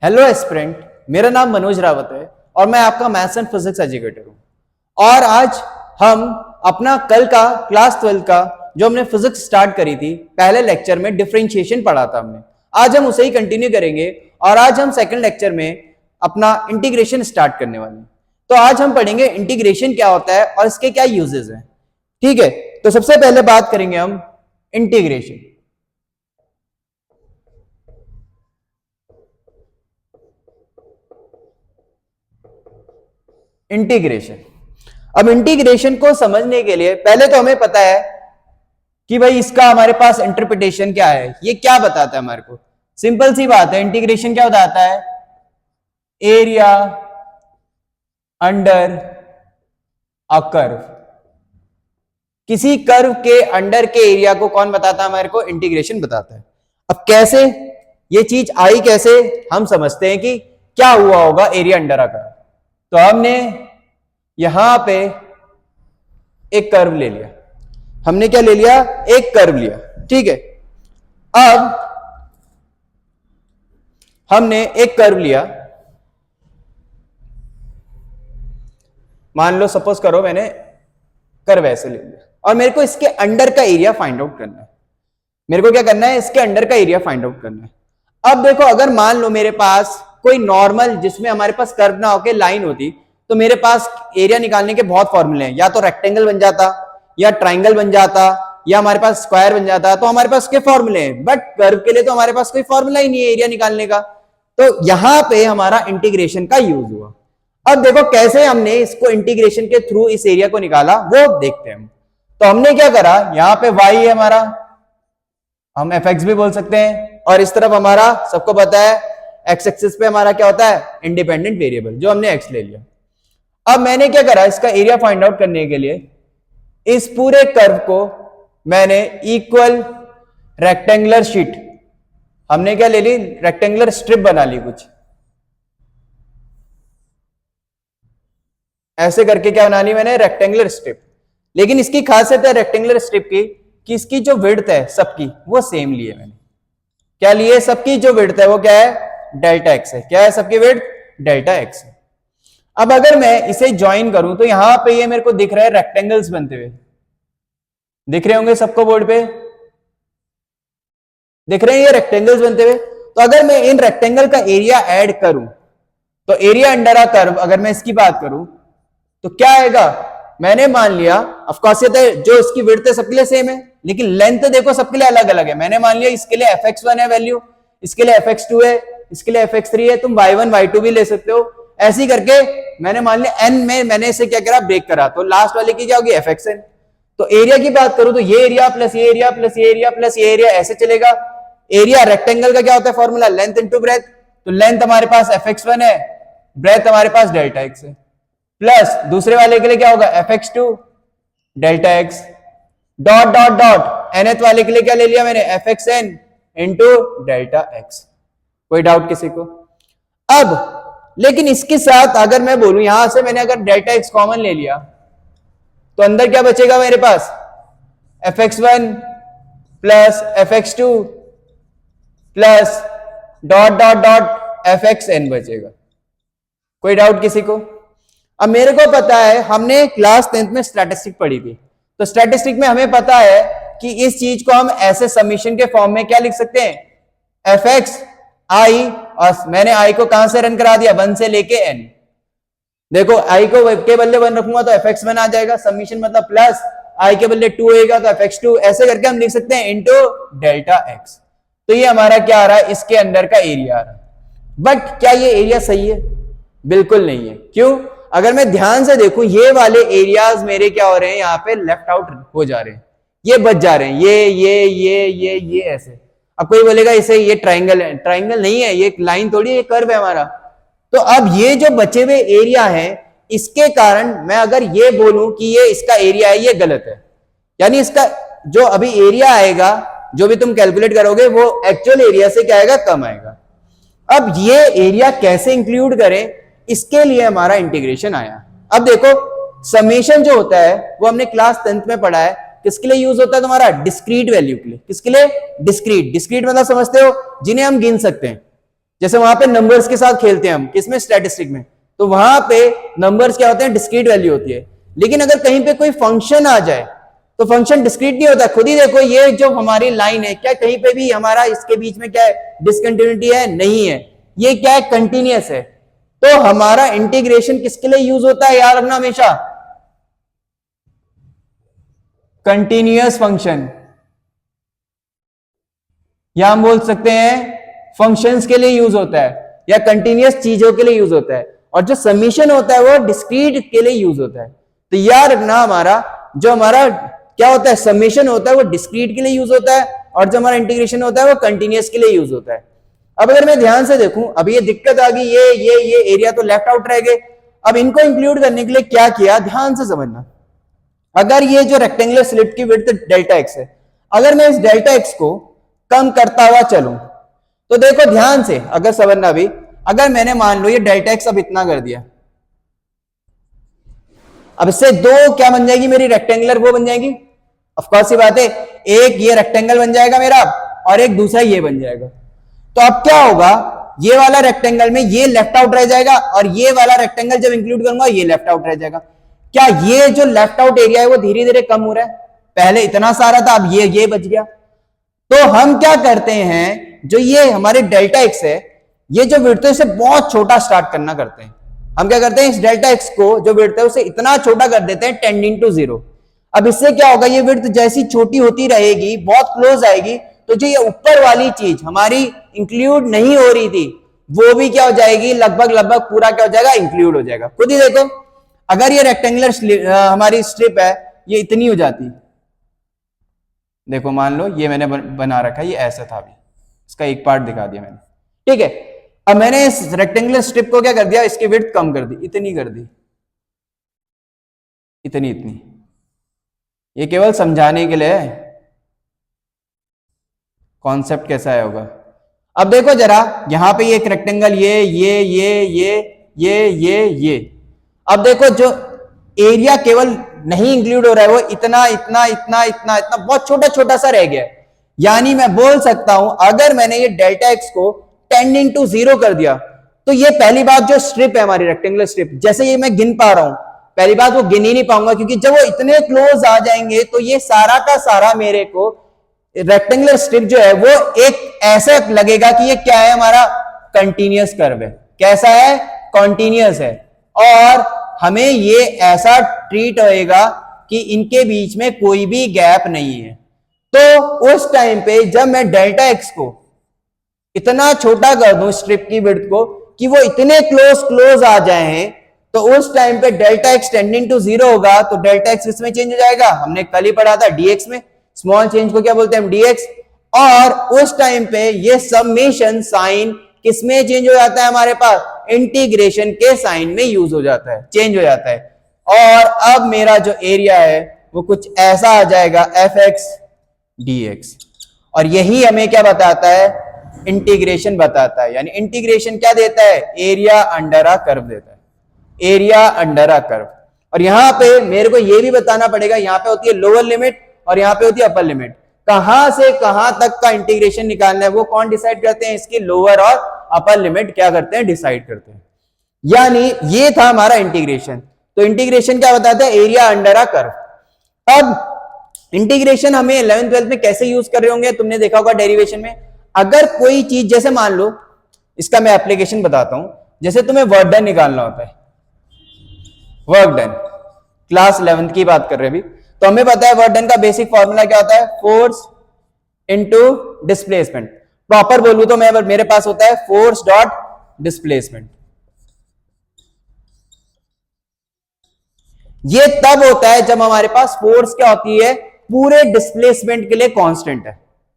Hello aspirant, मेरा नाम मनोज रावत है और मैं आपका मैथ्स एंड फिजिक्स एजुकेटर हूं। और आज हम अपना कल का क्लास 12 का जो हमने फिजिक्स स्टार्ट करी थी, पहले लेक्चर में डिफरेंशिएशन पढ़ा था हमने, आज हम उसे ही कंटिन्यू करेंगे। और आज हम सेकंड लेक्चर में अपना इंटीग्रेशन स्टार्ट करने वाले हैं। तो आज हम पढ़ेंगे इंटीग्रेशन क्या होता है और इसके क्या यूजेस हैं। ठीक है, तो सबसे पहले बात करेंगे हम इंटीग्रेशन। इंटीग्रेशन, अब इंटीग्रेशन को समझने के लिए पहले तो हमें पता है कि भाई इसका हमारे पास इंटरप्रिटेशन क्या है, ये क्या बताता है हमारे को। सिंपल सी बात है, इंटीग्रेशन क्या बताता है? Area under a curve. किसी कर्व के अंडर के एरिया को कौन बताता है हमारे को? इंटीग्रेशन बताता है। अब कैसे ये चीज आई, कैसे हम समझते हैं कि क्या हुआ होगा एरिया अंडर अ कर्व। तो हमने यहां पे एक कर्व ले लिया, हमने क्या ले लिया? एक कर्व लिया। ठीक है, अब हमने एक कर्व लिया, मान लो सपोज करो मैंने कर्व ऐसे ले लिया और मेरे को इसके अंडर का एरिया फाइंड आउट करना है। मेरे को क्या करना है? इसके अंडर का एरिया फाइंड आउट करना है। अब देखो, अगर मान लो मेरे पास कोई नॉर्मल जिसमें हमारे पास कर्व ना होके लाइन होती, तो मेरे पास एरिया निकालने के बहुत फॉर्मूले हैं। या तो रेक्टेंगल बन जाता, या ट्राइंगल बन जाता, या हमारे पास स्क्वायर बन जाता। तो हमारे पास उसके फॉर्मूले हैं, बट कर्व के लिए तो हमारे पास कोई फॉर्मूला ही नहीं है एरिया निकालने का। तो यहां पे हमारा इंटीग्रेशन का यूज हुआ। अब देखो कैसे हमने इसको इंटीग्रेशन के थ्रू इस एरिया को निकाला, वो देखते हैं हम। तो हमने क्या करा, यहां पे y है हमारा, हम fx भी बोल सकते हैं, और इस तरफ हमारा सबको पता है x एक्सिस पे हमारा क्या होता है? इंडिपेंडेंट वेरिएबल, जो हमने x ले लिया। अब मैंने क्या करा, इसका एरिया फाइंड आउट करने के लिए इस पूरे कर्व को मैंने इक्वल रेक्टेंगुलर शीट, हमने क्या ले ली? रेक्टेंगुलर स्ट्रिप बना ली कुछ ऐसे करके। क्या बना ली मैंने? Rectangular strip. लेकिन इसकी खासियत है रेक्टेंगुलर स्ट्रिप की कि इसकी जो विड्थ है सबकी वो सेम ली है मैंने। क्या लिए? सबकी जो विड्थ है वो क्या है? डेल्टा एक्स है। क्या है सबकी विड्थ? डेल्टा एक्स है। अब अगर मैं इसे ज्वाइन करूं तो यहां पे ये मेरे को दिख रहा है रेक्टेंगल्स बनते हुए, दिख रहे होंगे सबको बोर्ड पे, दिख रहे हैं ये रेक्टेंगल्स बनते हुए। तो अगर मैं इन रेक्टेंगल का एरिया ऐड करूं तो एरिया अंडर अ कर्व, अगर मैं इसकी बात करूं तो क्या आएगा? मैंने मान लिया, ऑफ कोर्स ये तो जो इसकी विड्थ है सबके लिए सेम है, लेकिन लेंथ देखो सबके लिए अलग अलग है। मैंने मान लिया इसके लिए fx1 है वैल्यू, इसके लिए fx2 है, इसके लिए fx3 है। तुम y1 y2 भी ले सकते हो। ऐसे ही करके मैंने मान लिया n में मैंने इसे क्या करा? ब्रेक करा। तो लास्ट वाले की क्या होगी? fxn। तो एरिया की बात करूं तो ये एरिया प्लस ये एरिया प्लस ये एरिया प्लस ये एरिया ऐसे चलेगा। एरिया रेक्टेंगल का क्या होता है फॉर्मूला? Length into breadth. तो लेंथ हमारे पास fx1 है, ब्रेथ हमारे पास डेल्टा एक्स है, प्लस दूसरे वाले के लिए क्या होगा? fx2 delta x, dot dot dot nth वाले के लिए क्या ले लिया मैंने? fxn into delta x. कोई डाउट किसी को? अब लेकिन इसके साथ अगर मैं बोलूं, यहां से मैंने अगर डेल्टा एक्स कॉमन ले लिया तो अंदर क्या बचेगा मेरे पास? fx1 plus fx2 plus dot dot dot fxn बचेगा। कोई डाउट किसी को? अब मेरे को पता है, हमने क्लास 10th में स्टैटिस्टिक पढ़ी थी, तो स्टैटिस्टिक में हमें पता है कि इस चीज को हम ऐसे समीशन के फॉर्म में क्या लिख सकते हैं? fx i, और मैंने i को कहां से रन करा दिया? 1 से लेके n। देखो i को के बदले 1 रखूंगा तो fx1 आ जाएगा, समीशन मतलब प्लस i के बदले 2 होएगा तो fx2, ऐसे करके हम लिख सकते हैं इनटू डेल्टा x। तो ये हमारा क्या आ रहा है? इसके अंदर का एरिया आ रहा है। बट क्या ये एरिया सही है? बिल्कुल नहीं है। क्यों? अगर मैं ध्यान से देखूं, ये वाले एरियाज मेरे क्या हो रहे हैं? यहाँ पे लेफ्ट आउट हो जा रहे हैं, ये बच जा रहे हैं, ये ऐसे। अब कोई बोलेगा इसे ये ट्राइंगल है, ट्राइंगल नहीं है, ये लाइन थोड़ी है, ये कर्व है हमारा। तो अब ये जो बचे हुए एरिया है, इसके कारण मैं अगर ये बोलूं कि ये इसका एरिया है, ये गलत है। यानी इसका जो अभी एरिया आएगा, जो भी तुम कैलकुलेट करोगे, वो एक्चुअल एरिया से क्या आएगा? कम आएगा। अब ये एरिया कैसे इंक्लूड करें, इसके लिए हमारा इंटीग्रेशन आया। अब देखो, समेशन जो होता है वो हमने क्लास 10th में पढ़ा है, किसके लिए यूज होता है तुम्हारा? डिस्क्रीट वैल्यू के लिए। किसके लिए? डिस्क्रीट। डिस्क्रीट मतलब समझते हो? जिन्हें हम गिन सकते हैं। जैसे वहां पे नंबर्स के साथ खेलते हैं हम, किसमें, स्टैटिस्टिक में, तो वहां पे नंबर्स क्या होते हैं, डिस्क्रीट वैल्यू होती है। लेकिन अगर कहीं पे कोई फंक्शन आ जाए तो फंक्शन डिस्क्रीट नहीं होता। खुद ही देखो ये जो हमारी लाइन है, क्या कहीं पे भी हमारा इसके बीच में क्या है, डिसकंटिन्यूटी है, नहीं है, ये क्या है, कंटिन्यूअस है। तो हमारा इंटीग्रेशन किसके लिए यूज होता है, याद रखना हमेशा, कंटिन्यूअस फंक्शन, या हम बोल सकते हैं फंक्शंस के लिए यूज होता है, या कंटिन्यूअस चीजों के लिए यूज होता है। और जो समीशन होता है वो डिस्क्रीट के लिए यूज होता है। तो याद रखना हमारा जो हमारा क्या होता है, समीशन होता है वो डिस्क्रीट के लिए यूज होता है, और जो हमारा इंटीग्रेशन होता है वो कंटिन्यूअस के लिए यूज होता है। अब अगर मैं ध्यान से देखूं, अब ये दिक्कत आ गई, ये एरिया तो लेफ्ट आउट रह गए। अब इनको इंक्लूड करने के लिए क्या किया, ध्यान से समझना। अगर ये जो रेक्टेंगुलर स्लिट की विड्थ डेल्टा एक्स है, अगर मैं इस डेल्टा एक्स को कम करता हुआ चलूं, तो देखो ध्यान से अगर समझना भी, अगर मैंने मान लो ये डेल्टा एक्स अब इतना कर दिया, अब इससे दो क्या बन जाएगी मेरी रेक्टेंगुलर, वो बन जाएगी, ऑफ कोर्स सी बात है, एक ये रेक्टेंगल बन जाएगा मेरा और एक दूसरा ये बन जाएगा। तो अब क्या होगा, ये वाला रेक्टेंगल में ये लेफ्ट आउट रह जाएगा, और ये वाला रेक्टेंगल जब इंक्लूड करूंगा ये लेफ्ट आउट रह जाएगा। क्या ये जो लेफ्ट आउट एरिया है वो धीरे धीरे कम हो रहा है, पहले इतना सारा था, अब ये बच गया। तो हम क्या करते हैं, जो ये हमारे डेल्टा एक्स है, ये जो विड्थ है इसे बहुत छोटा स्टार्ट करना करते हैं। हम क्या करते हैं, इस डेल्टा एक्स को जो विड्थ है उसे इतना छोटा कर देते हैं, टेंडिंग टू 0। अब इससे क्या होगा, ये विड्थ जैसी छोटी होती रहेगी, बहुत क्लोज आएगी, तो जो ये ऊपर वाली चीज हमारी इंक्लूड नहीं हो रही थी वो भी क्या हो जाएगी, लगभग पूरा क्या हो जाएगा, इंक्लूड हो जाएगा। खुद ही देखो, अगर ये रेक्टेंगुलर हमारी स्ट्रिप है, ये इतनी हो जाती, देखो मान लो ये मैंने बना रखा है, ये ऐसा था, अभी इसका एक पार्ट दिखा दिया मैंने, ठीक है। अब मैंने इस रेक्टेंगुलर स्ट्रिप को क्या कर दिया, इसकी विड्थ कम कर दी, इतनी कर दी, इतनी। ये केवल समझाने के लिए है, कॉन्सेप्ट कैसा है होगा। अब देखो जरा, यहां पे ये एक रेक्टेंगल, ये। अब देखो जो एरिया केवल नहीं इंक्लूड हो रहा है वो इतना बहुत छोटा सा रह गया। यानी मैं बोल सकता हूं, अगर मैंने ये डेल्टा एक्स को टेंडिंग टू 0 कर दिया, तो ये पहली बात जो स्ट्रिप है हमारी रेक्टेंगुलर स्ट्रिप, जैसे ये मैं गिन पा रहा हूं, पहली बात वो गिन ही नहीं पाऊंगा, क्योंकि जब वो इतने क्लोज आ जाएंगे तो ये सारा का सारा मेरे को रेक्टेंगुलर स्ट्रिप जो है वो एक ऐसा लगेगा कि ये क्या है, हमारा कंटिन्यूअस कर्व है। कैसा है, कॉन्टिन्यूअस है। और हमें ये ऐसा ट्रीट होएगा कि इनके बीच में कोई भी गैप नहीं है। तो उस टाइम पे जब मैं डेल्टा एक्स को इतना छोटा कर दूं, स्ट्रिप की विड्थ को, कि वो इतने क्लोज आ जाए हैं, तो उस टाइम पे डेल्टा एक्स टेंडिंग टू 0 होगा, तो डेल्टा एक्स इसमें चेंज हो जाएगा, हमने कल ही पढ़ा था डीएक्स में, स्मॉल चेंज को क्या बोलते हैं, डीएक्स। और उस टाइम पे ये समेशन साइन किसमें चेंज हो जाता है, हमारे पास इंटीग्रेशन के साइन में यूज हो जाता है, चेंज हो जाता है। और अब मेरा जो एरिया है वो कुछ ऐसा आ जाएगा, एफ एक्स डी एक्स। और यही हमें क्या बताता है, इंटीग्रेशन बताता है। यानी इंटीग्रेशन क्या देता है, एरिया अंडर अ कर्व देता है, एरिया अंडर अ कर्व। और यहां पे मेरे को यह भी बताना पड़ेगा, यहां पे होती है लोअर लिमिट और यहां पे होती है अपर लिमिट। कहां से कहां तक का इंटीग्रेशन निकालना है वो कौन डिसाइड करते हैं, इसकी लोअर और अपर लिमिट क्या करते हैं, डिसाइड करते हैं। यानी ये था हमारा इंटीग्रेशन। तो इंटीग्रेशन क्या बताता है, एरिया अंडर अ कर्व। अब इंटीग्रेशन हमें 11th 12th में कैसे यूज कर रहे होंगे, तुमने देखा होगा डेरिवेशन में। अगर कोई चीज, जैसे मान लो, इसका मैं एप्लीकेशन बताता हूं, जैसे तुम्हें वर्क डन निकालना होता है, वर्क डन, क्लास 11th की बात कर रहे हैं अभी, तो हमें पता है वर्क डन का बेसिक फॉर्मूला क्या होता है, फोर्स इनटू डिस्प्लेसमेंट। प्रॉपर बोलूं तो मैं, मेरे पास होता है फोर्स डॉट डिस्प्लेसमेंट। ये तब होता है जब हमारे पास फोर्स क्या होती है, पूरे डिस्प्लेसमेंट के लिए कांस्टेंट है।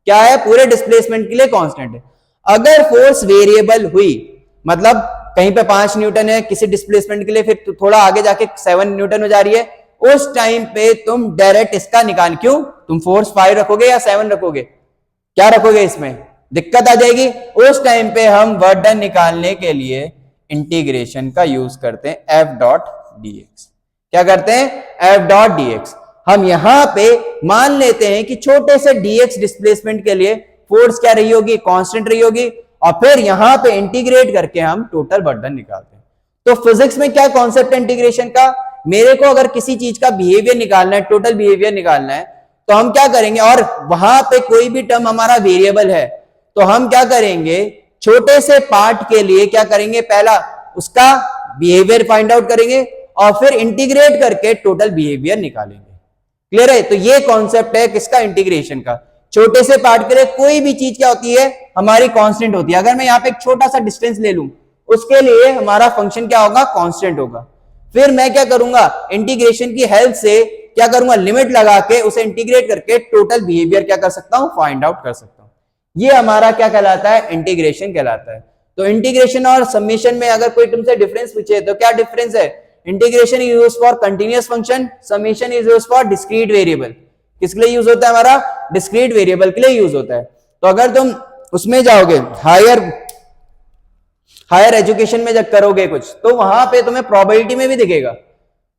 क्या है, पूरे डिस्प्लेसमेंट के लिए कांस्टेंट है। अगर फोर्स वेरिएबल हुई, मतलब कहीं पे 5 न्यूटन है किसी डिस्प्लेसमेंट के लिए, फिर थोड़ा आगे जाके 7 न्यूटन हो जा रही है, उस टाइम पे तुम डायरेक्ट इसका निकाल, क्यों, तुम फोर्स 5 रखोगे या 7 रखोगे, क्या रखोगे, इसमें दिक्कत आ जाएगी। उस टाइम पे हम वर्क डन निकालने के लिए इंटीग्रेशन का यूज करते हैं, एफ डॉट डी एक्स। क्या करते हैं, एफ डॉट डी एक्स। हम यहां पे मान लेते हैं कि छोटे से dx डिस्प्लेसमेंट के लिए फोर्स क्या रही होगी, कांस्टेंट रही होगी, और फिर यहां पे इंटीग्रेट करके हम टोटल बर्डन निकालते हैं। तो फिजिक्स में क्या कॉन्सेप्ट है इंटीग्रेशन का, मेरे को अगर किसी चीज का बिहेवियर निकालना है, टोटल बिहेवियर निकालना है, तो हम क्या करेंगे, और वहां पे कोई भी टर्म हमारा वेरिएबल है तो हम क्या करेंगे, छोटे से पार्ट के लिए क्या करेंगे, पहला उसका बिहेवियर फाइंड आउट करेंगे और फिर इंटीग्रेट करके टोटल बिहेवियर निकालेंगे। क्लियर है? तो ये कॉन्सेप्ट है किसका, इंटीग्रेशन का। छोटे से पार्ट के लिए कोई भी चीज क्या होती है, हमारी कांस्टेंट होती है। अगर मैं यहाँ पे एक छोटा सा डिस्टेंस ले लूं, उसके लिए हमारा फंक्शन क्या होगा, कांस्टेंट होगा। फिर मैं क्या करूंगा, इंटीग्रेशन की हेल्प से क्या करूंगा, लिमिट लगा के उसे इंटीग्रेट करके टोटल बिहेवियर क्या कर सकता हूं, फाइंड आउट कर सकता हूं। ये हमारा क्या कहलाता है, इंटीग्रेशन कहलाता है। तो इंटीग्रेशन और समेशन में अगर कोई तुमसे डिफरेंस पूछे तो क्या डिफरेंस है, integration is used for continuous function, summation is used for discrete variable. किसके लिए यूज होता है, हमारा डिस्क्रीट वेरिएबल के लिए यूज होता है। तो अगर तुम उसमें जाओगे हायर एजुकेशन में जब करोगे कुछ, तो वहां पे तुम्हें प्रोबेबिलिटी में भी दिखेगा,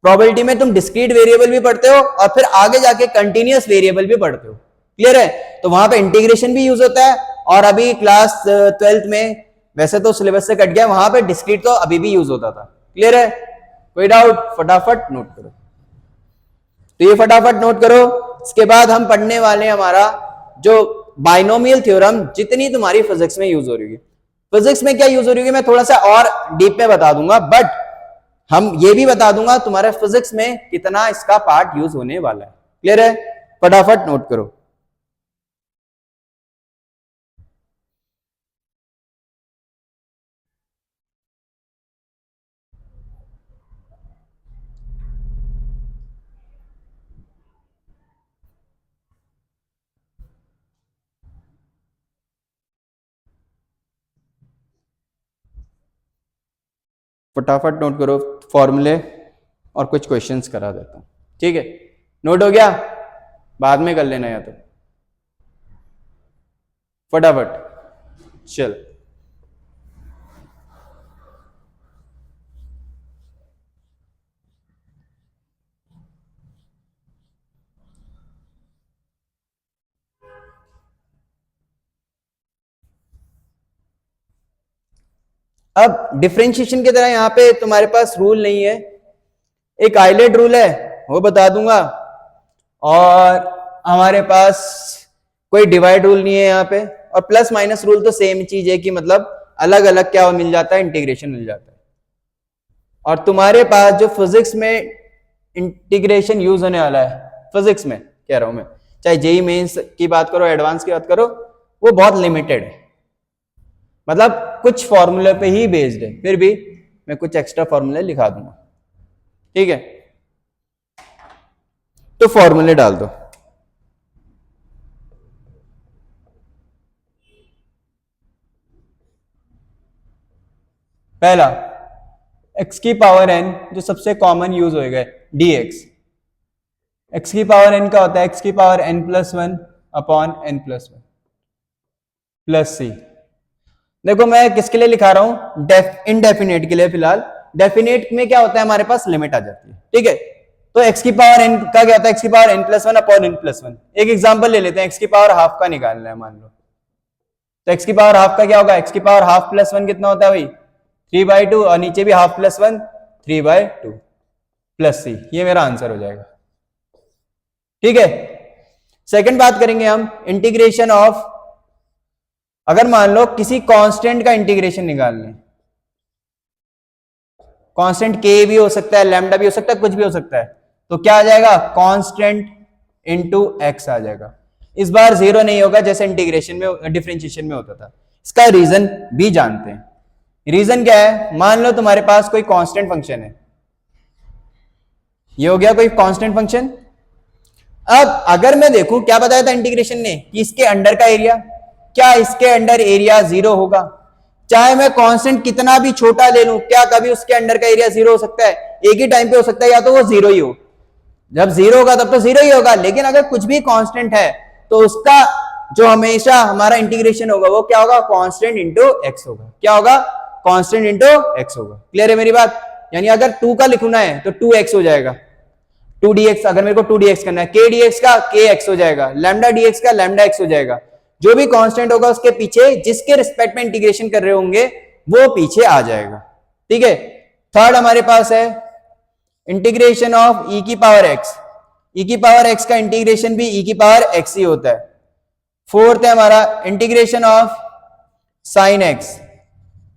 प्रोबेबिलिटी में तुम डिस्क्रीट वेरिएबल भी पढ़ते हो और फिर आगे जाके कंटीन्यूअस वेरिएबल भी पढ़ते हो। क्लियर है? तो वहां पे इंटीग्रेशन भी यूज होता है। और अभी क्लास 12th में, वैसे तो सिलेबस से कट गया, वहां पे डिस्क्रीट तो अभी भी यूज होता था। क्लियर है? कोई डाउट, फटाफट नोट करो। तो ये फटाफट नोट करो। इसके बाद हम पढ़ने वाले हैं हमारा जो बाइनोमियल थ्योरम, जितनी तुम्हारी फिजिक्स में यूज हो रही है। फिजिक्स में क्या यूज हो रही है मैं थोड़ा सा और डीप में बता दूंगा, बट हम ये भी बता दूंगा तुम्हारे फिजिक्स में कितना इसका पार्ट यूज होने वाला है। क्लियर है? फटाफट नोट करो। फटाफट नोट करो फॉर्मूले और कुछ क्वेश्चंस करा देता हूं। ठीक है? नोट हो गया? बाद में कर लेना या तो फटाफट चल। अब डिफरेंशिएशन की तरह यहां पे तुम्हारे पास रूल नहीं है, एक आइलेट रूल है वो बता दूंगा, और हमारे पास कोई डिवाइड रूल नहीं है यहाँ पे, और प्लस माइनस रूल तो सेम चीज है कि मतलब अलग अलग क्या मिल जाता है, इंटीग्रेशन मिल जाता है। और तुम्हारे पास जो फिजिक्स में इंटीग्रेशन यूज होने वाला है, फिजिक्स में कह रहा हूं मैं, चाहे जेई मेंस की बात करो, एडवांस की बात करो, वो बहुत लिमिटेड है। मतलब कुछ फॉर्मूले पे ही बेस्ड है, फिर भी मैं कुछ एक्स्ट्रा फॉर्मूले लिखा दूंगा। ठीक है? तो फॉर्मूले डाल दो। पहला x की पावर n, जो सबसे कॉमन यूज होएगा, dx। x की पावर n का होता है x की power n plus 1 upon n plus 1 plus C. देखो मैं किसके लिए लिखा रहा हूं, इनडेफिनेट के लिए। फिलहाल डेफिनेट में क्या होता है, हमारे पास लिमिट आ जाती है। ठीक है? तो x की पावर n का क्या होता है, x की power n plus 1 upon n plus 1। एक एग्जांपल ले लेते हैं, x की पावर हाफ का निकालना है मान लो, तो x की पावर हाफ का क्या होगा, x की पावर हाफ प्लस 1 कितना होता है भाई, 3/2, और नीचे भी हाफ प्लस 1 3/2 प्लस सी। ये मेरा आंसर हो जाएगा। ठीक है? सेकंड बात करेंगे हम इंटीग्रेशन ऑफ, अगर मान लो किसी कांस्टेंट का इंटीग्रेशन निकालना है, कांस्टेंट k भी हो सकता है, लैम्डा भी हो सकता है, कुछ भी हो सकता है, तो क्या आ जाएगा, कांस्टेंट इनटू x आ जाएगा। इस बार जीरो नहीं होगा जैसे इंटीग्रेशन में, डिफरेंशिएशन में होता था। इसका रीजन भी जानते हैं। रीजन क्या है, मान लो तुम्हारे पास कोई कांस्टेंट फंक्शन है, ये हो गया कोई कांस्टेंट फंक्शन। अब अगर मैं देखूं, क्या बताया था इंटीग्रेशन ने कि इसके अंडर का एरिया, क्या इसके अंडर एरिया जीरो होगा? चाहे मैं कांस्टेंट कितना भी छोटा ले लूं, क्या कभी उसके अंडर का एरिया जीरो हो सकता है? एक ही टाइम पे हो सकता है, या तो वो जीरो ही हो। जब जीरो होगा तब तो जीरो ही होगा, लेकिन अगर कुछ भी कांस्टेंट है तो उसका जो हमेशा हमारा इंटीग्रेशन होगा वो क्या होगा, कांस्टेंट इंटू एक्स होगा। क्या होगा, कांस्टेंट इंटू एक्स होगा। क्लियर है मेरी बात? यानी अगर 2 का लिखना है तो 2x हो जाएगा, 2dx। अगर मेरे को 2dx करना है, k dx का kx हो जाएगा, लैम्डा dx का लैम्डा x हो जाएगा। जो भी कांस्टेंट होगा उसके पीछे जिसके रिस्पेक्ट में इंटीग्रेशन कर रहे होंगे वो पीछे आ जाएगा। ठीक है, थर्ड हमारे पास है इंटीग्रेशन ऑफ ई की पावर एक्स। ई की पावर एक्स का इंटीग्रेशन भी ई की पावर एक्स ही होता है। फोर्थ है हमारा integration of sine x.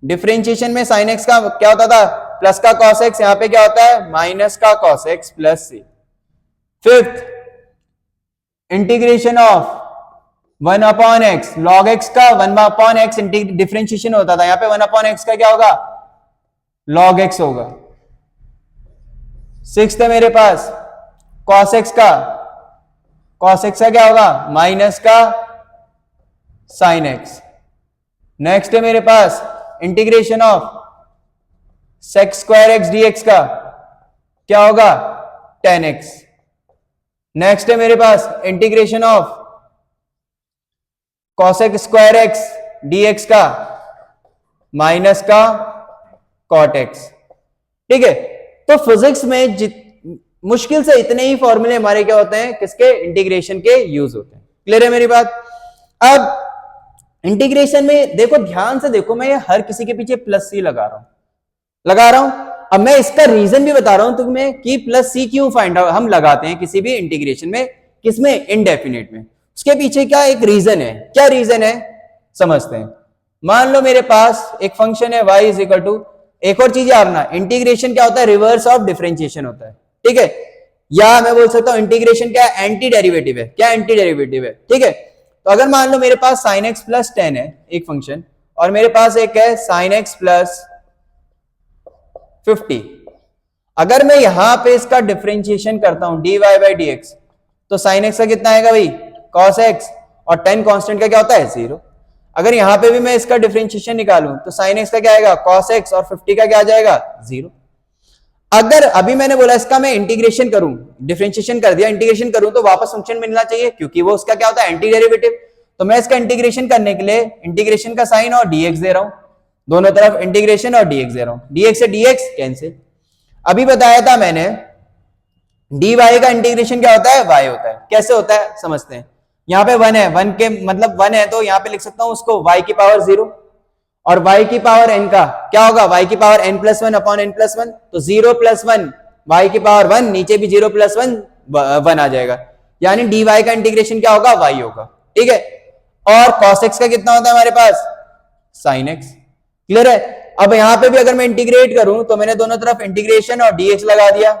Differentiation में साइन एक्स का क्या होता था, प्लस का कॉस एक्स, यहां पे क्या होता है माइनस का cos x plus c. Fifth integration of 1 upon x, log x का 1 अपॉन एक्स डिफरेंशिएशन होता था, यहां पे 1 अपॉन एक्स का क्या होगा लॉग एक्स होगा। सिक्स्थ है मेरे पास कॉस एक्स का, कॉस एक्स का क्या होगा माइनस का साइन एक्स। नेक्स्ट है मेरे पास integration of sec square X DX का क्या होगा tan x। नेक्स्ट है मेरे पास integration of cosec square X DX का माइनस का cot x। ठीक है, तो फिजिक्स में मुश्किल से इतने ही फॉर्मूले हमारे क्या होते हैं, किसके इंटीग्रेशन के यूज होते हैं। क्लियर है मेरी बात। अब इंटीग्रेशन में देखो, ध्यान से देखो, मैं ये हर किसी के पीछे प्लस सी लगा रहा हूं। अब मैं इसका रीजन भी बता रहा हूं तुम्हें कि प्लस सी क्यों फाइंड आउट हम लगाते हैं किसी भी इंटीग्रेशन में, किसमें इनडेफिनिट में। उसके पीछे क्या एक रीजन है, क्या रीजन है समझते हैं। मान लो मेरे पास एक फंक्शन है y इज इक्वल टू, एक और चीज याद रखना, इंटीग्रेशन क्या होता है रिवर्स ऑफ डिफरेंशिएशन होता है। ठीक है, या मैं बोल सकता हूं इंटीग्रेशन क्या है एंटी डेरिवेटिव है। क्या एंटी डेरिवेटिव है, ठीक है। तो अगर मान लो मेरे पास sin x प्लस 10 है एक फंक्शन, और मेरे पास एक है sin x प्लस 50, अगर मैं यहां पे इसका डिफरेंशिएशन करता हूं dy बाई डी एक्स, तो sin x का कितना आएगा भाई cos x, और 10 कांस्टेंट का क्या होता है 0। अगर यहां पे भी मैं इसका डिफरेंशिएशन निकालूं तो sin x का क्या आएगा cos x, और 50 का क्या आ जाएगा 0। अगर अभी मैंने बोला इसका मैं इंटीग्रेशन करूं, डिफरेंशिएशन कर दिया, इंटीग्रेशन करूं तो वापस फंक्शन मिलना चाहिए, क्योंकि वो उसका क्या होता है एंटी डेरिवेटिव। तो मैं इसका इंटीग्रेशन करने के लिए इंटीग्रेशन का साइन और dx दे रहा हूं, दोनों तरफ इंटीग्रेशन और dx दे रहा हूं, dx से dx कैंसिल। अभी बताया था मैंने dy का इंटीग्रेशन क्या होता है y होता है। कैसे होता है समझते हैं। यहां पे 1 है, 1 के मतलब 1 है, तो यहां पे लिख सकता हूं उसको y की पावर 0, और y की पावर n का क्या होगा y की power n plus 1 upon n plus 1, तो 0 प्लस 1 y की पावर 1, नीचे भी 0 प्लस 1 1 आ जाएगा, यानी dy का इंटीग्रेशन क्या होगा y होगा। ठीक है, और cos x का कितना होता है हमारे पास sin x। क्लियर है। अब यहां पे भी अगर मैं इंटीग्रेट करूं तो मैंने दोनों तरफ इंटीग्रेशन और dx लगा दिया,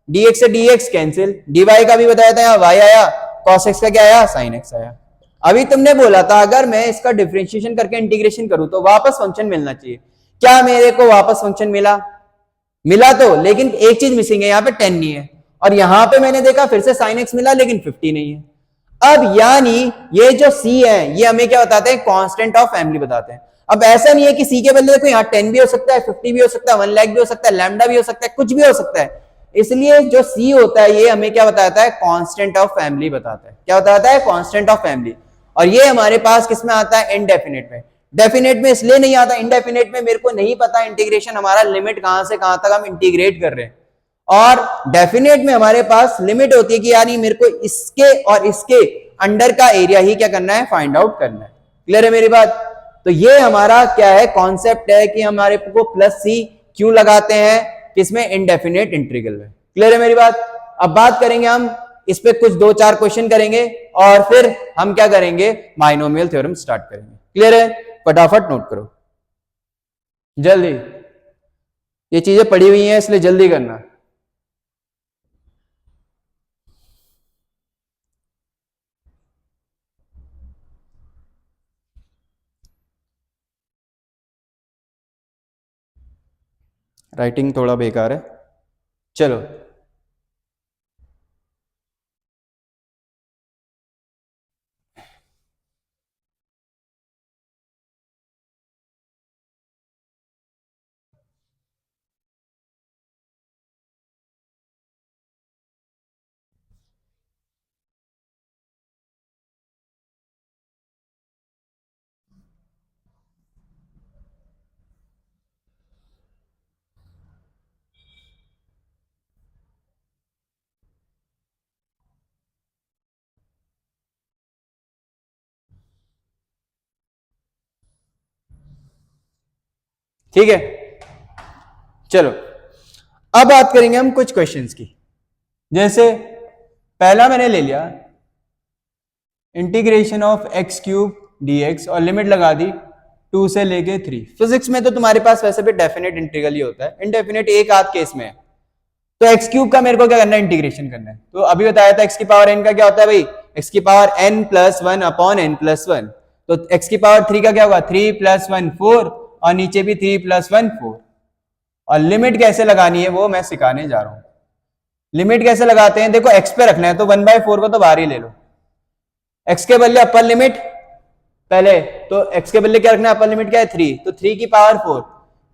dx से dx कैंसिल, dy का भी बताया था यहां y आया, cos x का क्या आया sin x आया। अभी तुमने बोला था अगर मैं इसका डिफरेंशिएशन करके इंटीग्रेशन करूं तो वापस फंक्शन मिलना चाहिए। क्या मेरे को वापस फंक्शन मिला, मिला तो, लेकिन एक चीज मिसिंग है, यहां पे 10 नहीं है, और यहां पे मैंने देखा फिर से sin x मिला लेकिन 50 नहीं है। अब यानी ये जो c है ये हमें क्या बताते हैं कांस्टेंट ऑफ फैमिली बताते हैं। अब ऐसा नहीं है कि c के बदले देखो यहाँ 10 भी हो सकता है, 50 भी हो सकता है, 1 लाख भी हो सकता है, लैम्डा भी हो सकता है, कुछ भी हो सकता है। इसलिए जो c होता है ये हमें क्या बताता है कांस्टेंट ऑफ फैमिली बताता है। क्या बताता है कांस्टेंट ऑफ फैमिली। और ये हमारे पास किसमें आता है इनडेफिनेट में। डेफिनेट में इसलिए नहीं आता, इनडेफिनेट में मेरे को नहीं पता इंटीग्रेशन हमारा लिमिट कहां से कहां तक हम इंटीग्रेट कर रहे हैं, और डेफिनेट में हमारे पास लिमिट होती है कि यानी मेरे को इसके और इसके अंडर का एरिया ही क्या करना है फाइंड आउट करना है। क्लियर है मेरी बात। तो ये हमारा क्या है कॉन्सेप्ट है कि हमारे को प्लस सी क्यों लगाते हैं किसमें इनडेफिनेट इंटीग्रल में। क्लियर है मेरी बात। अब बात करेंगे हम इस पे कुछ 2-4 क्वेश्चन करेंगे और फिर हम क्या करेंगे बाइनोमियल थ्योरम स्टार्ट करेंगे। क्लियर है, फटाफट नोट करो जल्दी, ये चीजें पड़ी हुई हैं इसलिए जल्दी करना। राइटिंग थोड़ा बेकार है, चलो। ठीक है, चलो अब बात करेंगे हम कुछ क्वेश्चंस की। जैसे पहला मैंने ले लिया integration of x cube dx और लिमिट लगा दी 2 से लेके 3। फिजिक्स में तो तुम्हारे पास वैसे भी डेफिनेट इंटीग्रल ही होता है, इनडेफिनेट एक आध केस में है। तो एक्स क्यूब का मेरे को क्या करना है, इंटीग्रेशन करना है। तो अभी बताया था एक्स की पावर एन का क्या होता है भाई, एक्स की power n plus one upon n plus one. तो एक्स की पावर 3 का क्या होगा, 3 प्लस वन 4 और नीचे भी 3 प्लस वन 4। और लिमिट कैसे लगानी है वो मैं सिखाने जा रहा हूं। लिमिट कैसे लगाते हैं, देखो एक्स पे रखना है तो 1/4 को तो बाहर ही ले लो। एक्स के बदले अपर लिमिट पहले, तो एक्स के बदले क्या रखना है, अपर लिमिट क्या है 3, तो 3 की पावर 4,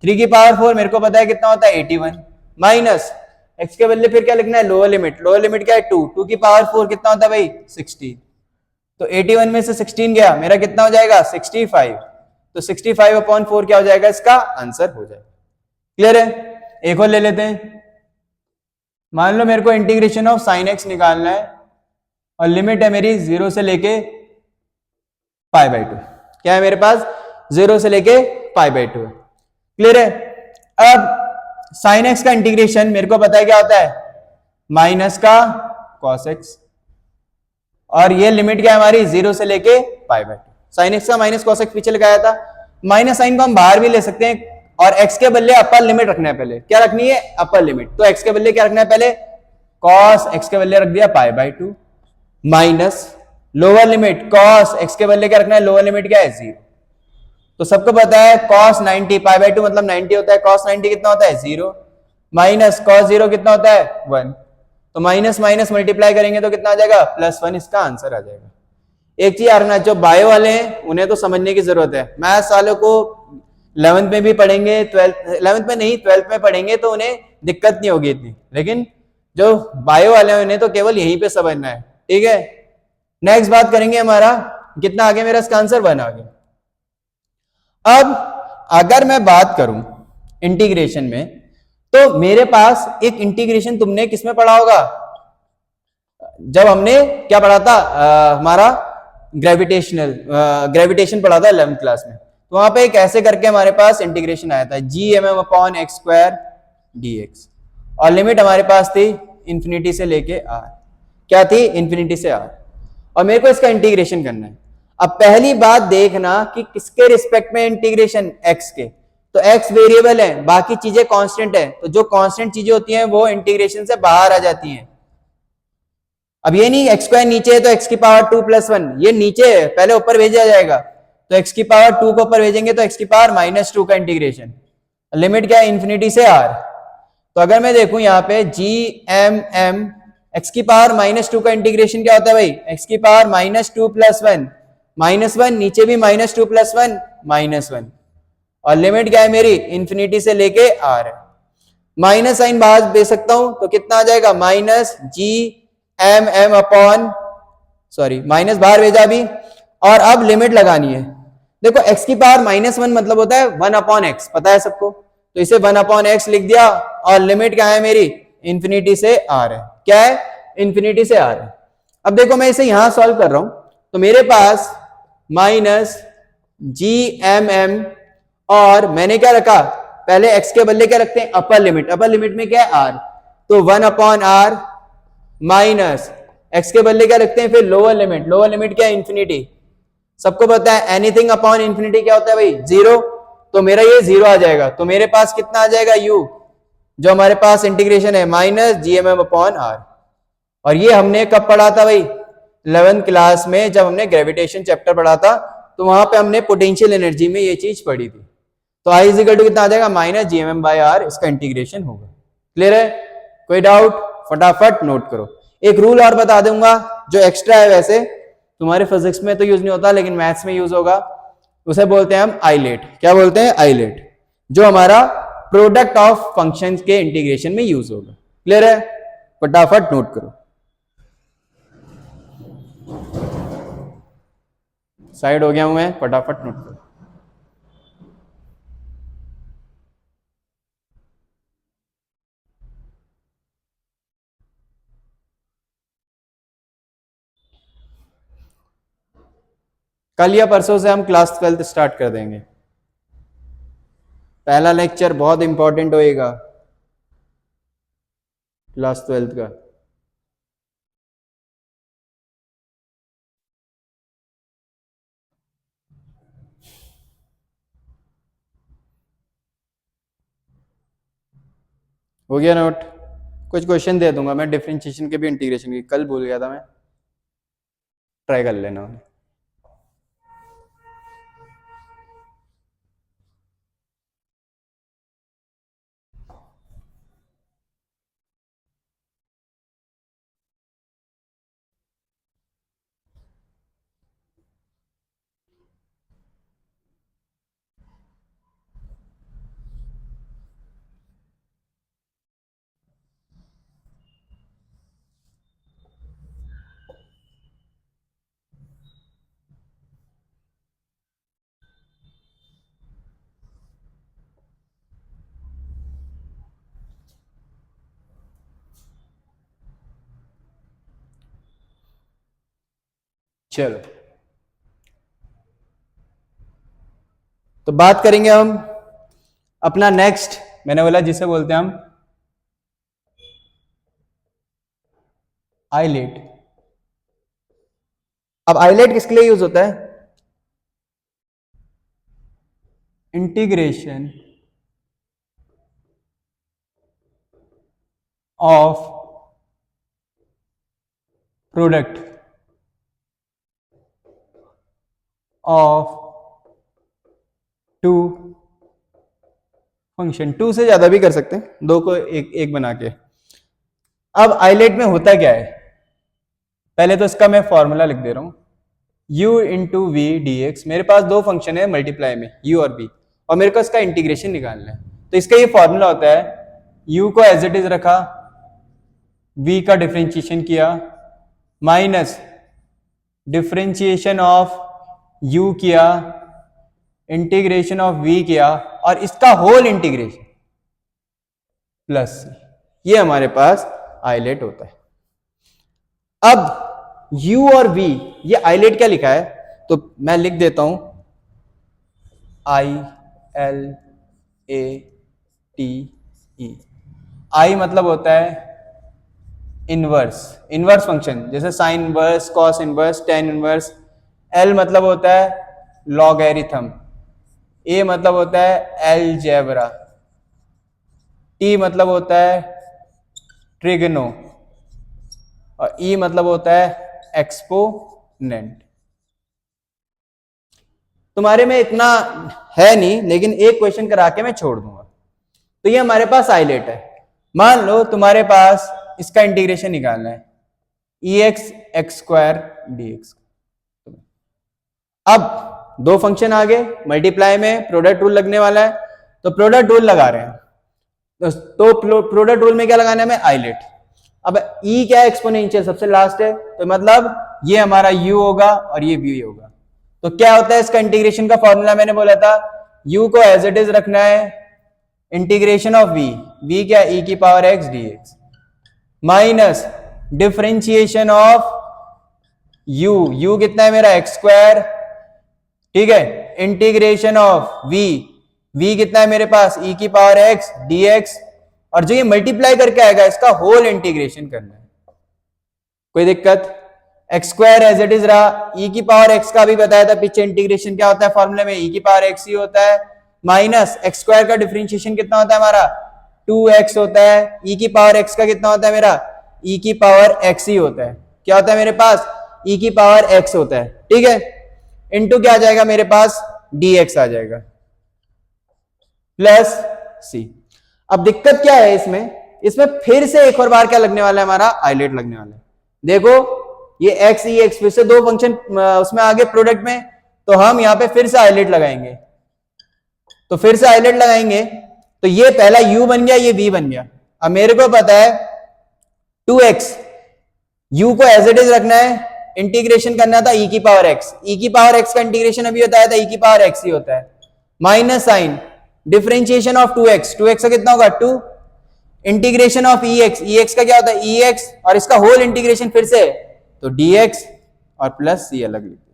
3 की पावर 4 मेरे को पता है कितना होता है 81, माइनस एक्स के बदले फिर क्या लिखना है लोअर लिमिट, लोअर लिमिट क्या है 2, 2 की पावर 4 कितना होता है भाई 16। तो 81 में से 16 गया, मेरा कितना हो जाएगा 65। तो 65 अपॉन 4 क्या हो जाएगा, इसका आंसर हो जाएगा। क्लियर है, एक और ले लेते हैं। मान लो मेरे को इंटीग्रेशन ऑफ साइन एक्स निकालना है और लिमिट है मेरी 0 से लेके π/2। क्या है मेरे पास, 0 से लेके π/2 है। क्लियर है, अब साइन एक्स का इंटीग्रेशन मेरे को पता है क्या होता है, माइनस का कॉस एक्स, और ये लिमिट क्या है हमारी 0 से लेके π/2। साइन एक्स का माइनस कॉस एक्स पीछे लगाया था, माइनस साइन को हम बाहर भी ले सकते हैं और एक्स के बदले अपर लिमिट रखना है। पहले क्या रखनी है, अपर लिमिट। तो एक्स के बदले क्या रखना है, पहले कॉस एक्स के बदले रख दिया π/2 minus lower limit cos X के बदले क्या रखना है, लोअर लिमिट क्या है 0। तो सबको पता है cos 90 π/2 मतलब 90 होता है, cos 90 कितना होता है 0, माइनस cos 0 कितना होता है 1। तो माइनस माइनस मल्टीप्लाई करेंगे तो कितना आ जाएगा +1, इसका आंसर आ जाएगा। एक चीज यार ना, जो बायो वाले हैं उन्हें तो समझने की जरूरत है, मैथ्स वालों को 11th में भी पढ़ेंगे, 11th में नहीं 12th में पढ़ेंगे तो उन्हें दिक्कत नहीं होगी इतनी, लेकिन जो बायो वाले हैं उन्हें तो केवल यहीं पे समझना है। ठीक है, नेक्स्ट बात करेंगे, हमारा कितना आ गया, मेरा इसका आंसर 1 आ गया। अब अगर मैं बात करूं इंटीग्रेशन में, तो मेरे पास एक इंटीग्रेशन तुमने किसमें पढ़ा होगा, जब हमने क्या पढ़ा था, हमारा ग्रेविटेशन पढ़ा था 11th क्लास में। तो वहां पे एक ऐसे करके हमारे पास इंटीग्रेशन आया था gmm upon x square dx, और लिमिट हमारे पास थी इंफिनिटी से लेके r। क्या थी, इंफिनिटी से r, और मेरे को इसका इंटीग्रेशन करना है। अब पहली बात देखना कि किसके रिस्पेक्ट में इंटीग्रेशन, x के। तो x वेरिएबल है, बाकी चीजें कांस्टेंट है, तो जो कांस्टेंट चीजें होती हैं वो इंटीग्रेशन से बाहर आ जाती हैं। अब ये नहीं एक्स स्क्वायर नीचे है तो x की पावर 2 + 1, ये नीचे है पहले ऊपर भेजा जाएगा, तो x की पावर 2 को ऊपर भेजेंगे तो x की पावर -2 का इंटीग्रेशन, लिमिट क्या है इंफिनिटी से r। तो अगर मैं देखूं यहाँ पे gmm x की पावर -2 का इंटीग्रेशन क्या होता है भाई, x की पावर -2 + 1 -1, नीचे भी -2 + 1 -1, और लिमिट क्या है मेरी इंफिनिटी से लेके r है। माइनस साइन बाहर भेज सकता हूं तो कितना आ जाएगा, -gmm अपॉन, सॉरी माइनस बाहर भेजा भी, और अब लिमिट लगानी है। देखो x की पावर -1 मतलब होता है 1/x, पता है सबको, तो इसे 1/x लिख दिया, और लिमिट क्या है मेरी इंफिनिटी से r है। क्या है, इंफिनिटी से r है। अब देखो मैं इसे यहां सॉल्व कर रहा हूं, तो मेरे पास -gmm, और मैंने क्या रखा, पहले x के बदले क्या रखते हैं, अपर लिमिट, अपर लिमिट में क्या है r, तो 1/r माइनस x के बदले क्या रखते हैं फिर लोअर लिमिट, लोअर लिमिट क्या है इंफिनिटी। सबको पता है एनीथिंग अपॉन इंफिनिटी क्या होता है भाई 0, तो मेरा ये 0 आ जाएगा। तो मेरे पास कितना आ जाएगा u, जो हमारे पास इंटीग्रेशन है -gmm अपॉन r। और ये हमने कब पढ़ा था भाई, 11th क्लास में, जब हमने ग्रेविटेशन चैप्टर पढ़ा था, तो वहां पे हमने पोटेंशियल एनर्जी में ये चीज पढ़ी थी। तो I = कितना आ जाएगा, -gmm/r, इसका इंटीग्रेशन होगा। क्लियर है, कोई डाउट, फटाफट नोट करो। एक रूल और बता दूंगा जो एक्स्ट्रा है, वैसे तुम्हारे फिजिक्स में तो यूज नहीं होता लेकिन मैथ्स में यूज होगा, उसे बोलते हैं हम आइलेट। क्या बोलते हैं, आइलेट, जो हमारा प्रोडक्ट ऑफ फंक्शंस के इंटीग्रेशन में यूज होगा। क्लियर है, फटाफट नोट करो। साइड हो गया हूं मैं, फटाफट नोट करो। कल या परसों से हम क्लास 12th स्टार्ट कर देंगे। पहला लेक्चर बहुत इंपॉर्टेंट होएगा क्लास 12th का। हो गया नोट? कुछ क्वेश्चन दे दूंगा मैं डिफरेंशिएशन के भी, इंटीग्रेशन की, कल भूल गया था मैं, ट्राई कर लेना। चलो तो बात करेंगे हम अपना नेक्स्ट, मैंने बोला जिसे बोलते हैं हम आइलेट। अब आइलेट किसके लिए यूज होता है? Integration of product of two function, two से ज्यादा भी कर सकते हैं, दो को एक एक बना के। अब आइलेट में होता क्या है, पहले तो इसका मैं फॉर्मूला लिख दे रहा हूं, u into v d x. मेरे पास दो फंक्शन है मल्टीप्लाई में, u और v, और मेरे को इसका इंटीग्रेशन निकालना है। तो इसका ये फॉर्मूला होता है, u को एज इट इज रखा, v का डिफरेंशिएशन किया, माइनस डिफरेंशिएशन ऑफ u किया, इंटीग्रेशन ऑफ v किया, और इसका होल इंटीग्रेशन प्लस, ये हमारे पास आइलेट होता है। अब u और v, ये आइलेट क्या लिखा है, तो मैं लिख देता हूं I L A T E। I मतलब होता है इनवर्स, इनवर्स फंक्शन, जैसे sine inverse, cos inverse, tan inverse. L मतलब होता है लॉगरिथम, A मतलब होता है अलजेब्रा, T मतलब होता है ट्रिगनो, और E मतलब होता है एक्सपोनेंट। तुम्हारे में इतना है नहीं, लेकिन एक क्वेश्चन करा के मैं छोड़ दूंगा। तो ये हमारे पास आइलेट है। मान लो तुम्हारे पास इसका इंटीग्रेशन निकालना है, ex x square D x. अब दो फंक्शन आ गए, मल्टीप्लाई में प्रोडक्ट रूल लगने वाला है, तो प्रोडक्ट रूल लगा रहे हैं। तो प्रोडक्ट रूल में क्या लगाना है, मैं आइलेट। अब e क्या है, एक्सपोनेंशियल सबसे लास्ट है, तो मतलब ये हमारा u होगा और ये v होगा। तो क्या होता है इसका इंटीग्रेशन का फॉर्मूला, मैंने बोला था u को एज इट इज रखना है, इंटीग्रेशन ऑफ v क्या, e की power x dx, minus differentiation of u कितना है मेरा x स्क्वायर, ठीक है, इंटीग्रेशन ऑफ v कितना है मेरे पास, e की पावर x dx, और जो ये मल्टीप्लाई करके आएगा इसका होल इंटीग्रेशन करना है। कोई दिक्कत? X square as it is रहा, e की पावर x का भी बताया था पीछे, इंटीग्रेशन क्या होता है फॉर्मूले में, e की पावर x ही होता है, माइनस एक्स स्क्वायर का डिफरेंशिएशन कितना होता है हमारा, 2x होता है, e की पावर x का कितना होता है मेरा, e की पावर x ही होता है। क्या होता है मेरे पास, e की पावर x होता है, ठीक है, इनटू क्या आ जाएगा मेरे पास, dx आ जाएगा, प्लस c। अब दिक्कत क्या है इसमें, इसमें फिर से एक और बार क्या लगने वाला है, हमारा आइलेट लगने वाला है। देखो ये x e x फिर से दो फंक्शन उसमें आगे प्रोडक्ट में, तो हम यहां पे फिर से आइलेट लगाएंगे। तो फिर से आइलेट लगाएंगे तो ये पहला u बन गया, ये v बन गया। अब मेरे को पता है 2x, u को एज इट इज रखना है, इंटीग्रेशन करना था e की पावर x, e की पावर x का इंटीग्रेशन अभी बताया था e की पावर x ही होता है, minus sign differentiation of 2x, 2x का कितना होगा 2, इंटीग्रेशन ऑफ ex, ex का क्या होता है ex, और इसका होल इंटीग्रेशन फिर से, तो dx और प्लस c अलग लिखते।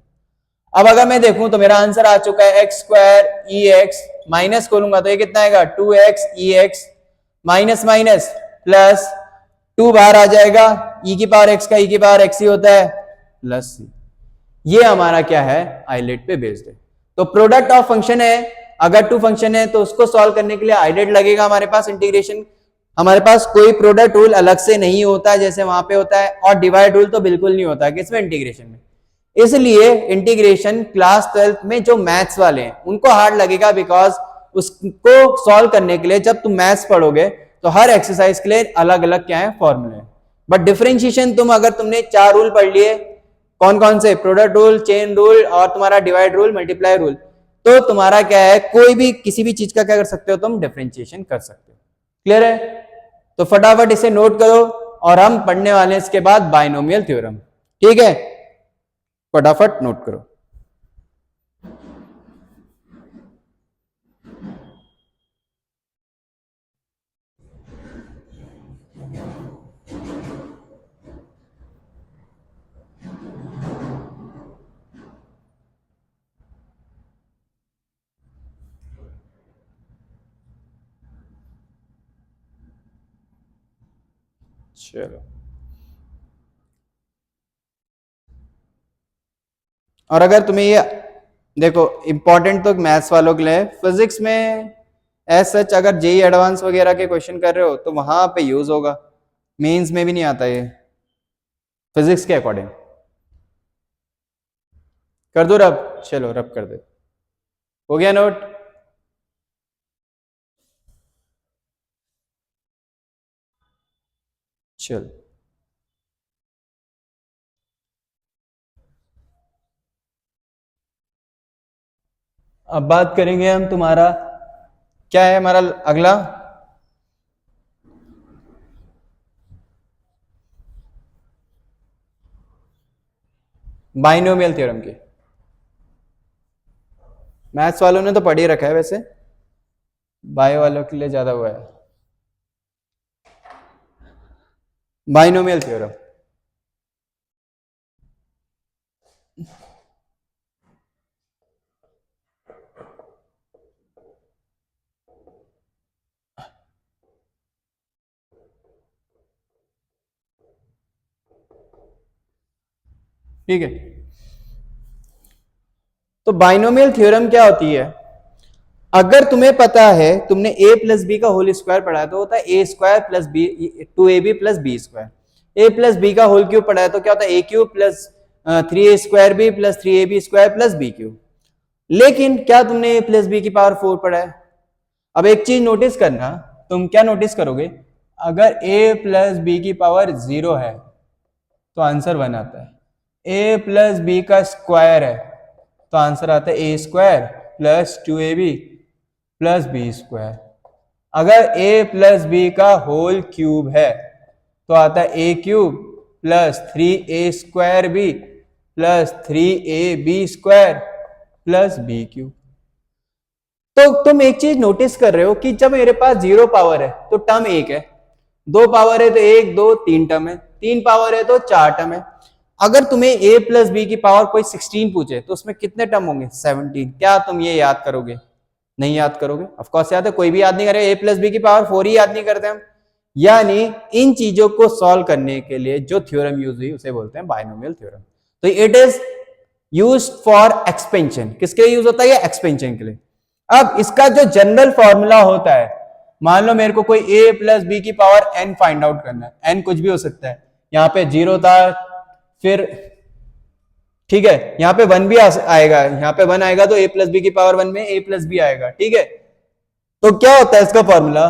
अब अगर मैं देखूं तो मेरा आंसर आ चुका है एक्स स्क्वायर ई एक्स, माइनस खोलूंगा तो ये कितना आएगा 2x ई एक्स, माइनस माइनस प्लस 2 बाहर आ जाएगा, ई की पावर एक्स का ई की पावर एक्स ही होता है, प्लस सी। ये हमारा क्या है, आइलेट पे बेस्ड है। तो प्रोडक्ट ऑफ फंक्शन है, अगर टू फंक्शन है तो उसको सॉल्व करने के लिए आइलेट लगेगा हमारे पास इंटीग्रेशन। हमारे पास कोई प्रोडक्ट रूल अलग से नहीं होता जैसे वहां पे होता है, और डिवाइड रूल तो बिल्कुल नहीं होता किसमें, इंटीग्रेशन में। इसलिए इंटीग्रेशन क्लास 12th में जो मैथ्स वाले हैं उनको हार्ड लगेगा, बिकॉज उसको सॉल्व करने के लिए जब तुम मैथ्स पढ़ोगे तो हर एक्सरसाइज के लिए अलग अलग क्या है फॉर्मूले। बट डिफरेंशिएशन तुम अगर तुमने 4 रूल पढ़ लिए, कौन कौन से, प्रोडक्ट रूल, चेन रूल और तुम्हारा डिवाइड रूल, मल्टीप्लाई रूल, तो तुम्हारा क्या है, कोई भी किसी भी चीज का क्या कर सकते हो तुम, डिफरेंशिएशन कर सकते हो। क्लियर है? तो फटाफट इसे नोट करो, और हम पढ़ने वाले हैं इसके बाद बाइनोमियल थ्योरम। ठीक है, फटाफट नोट करो। चलो, और अगर तुम्हें ये देखो इंपॉर्टेंट तो मैथ्स वालों के लिए, फिजिक्स में एज सच अगर जेई एडवांस वगैरह के क्वेश्चन कर रहे हो तो वहां पे यूज होगा, मेंस में भी नहीं आता ये फिजिक्स के अकॉर्डिंग। कर दो रब, चलो रब कर दे, हो गया नोट। चल, अब बात करेंगे हम तुम्हारा, क्या है हमारा अगला, बाइनोमियल थ्योरम की। मैथ्स वालों ने तो पढ़ ही रखा है, वैसे बायो वालों के लिए ज्यादा हुआ है। बाइनोमियल थ्योरम, ठीक है। तो बाइनोमियल थ्योरम क्या होती है, अगर तुम्हें पता है, तुमने a प्लस बी का होल स्क्वायर पढ़ा है तो होता है A square plus B, 2ab plus B square. A plus B का होल क्यूब पढ़ा है तो क्या होता है A cube plus 3a square B plus 3ab square plus B cube. लेकिन क्या तुमने a प्लस बी की पावर 4 पढ़ा है? अब एक चीज नोटिस करना, तुम क्या नोटिस करोगे, अगर a प्लस बी की पावर 0 है तो आंसर 1 आता है, a प्लस बी का स्क्वायर है तो आंसर आता है A square plus 2ab plus B square. अगर a प्लस बी का होल क्यूब है तो आता है A cube plus 3a square B plus 3ab square plus B cube. तो तुम एक चीज नोटिस कर रहे हो कि जब मेरे पास 0 पावर है तो टर्म 1 है, 2 पावर है तो 1 2 3 टर्म है, 3 पावर है तो 4 टर्म है। अगर तुम्हें a प्लस बी की पावर कोई 16 पूछे तो उसमें कितने टर्म होंगे, 17। क्या तुम ये याद करोगे? नहीं याद करोगे, ऑफ कोर्स याद है, कोई भी याद नहीं करे, a प्लस बी की पावर 4 ही याद नहीं करते हम। यानी इन चीजों को सॉल्व करने के लिए जो थ्योरम यूज हुई उसे बोलते हैं बाइनोमियल थ्योरम। तो it is used for expansion. किसके लिए यूज होता है? एक्सपेंशन के लिए। अब इसका जो जनरल फॉर्मूला होता है, मान लो मेरे को कोई a प्लस बी की पावर n फाइंड आउट करना है, n कुछ भी हो सकता है, यहाँ पे 0 था, फिर ठीक है यहाँ पे 1 भी आएगा, यहाँ पे 1 आएगा तो a प्लस बी की पावर 1 में a प्लस बी आएगा, ठीक है। तो क्या होता है इसका फॉर्मूला,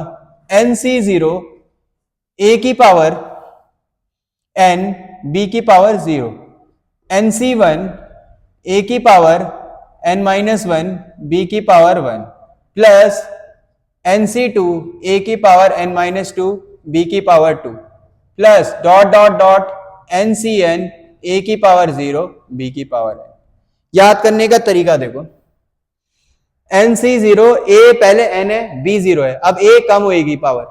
nc0 a की पावर n b की पावर 0, nc1 a की पावर n माइनस 1 b की पावर 1 प्लस nc2 a की पावर n माइनस 2 b की power 2 plus dot dot dot ncn a की पावर 0 b की पावर n। याद करने का तरीका देखो, nc0 a पहले n है b 0 है, अब a कम होएगी पावर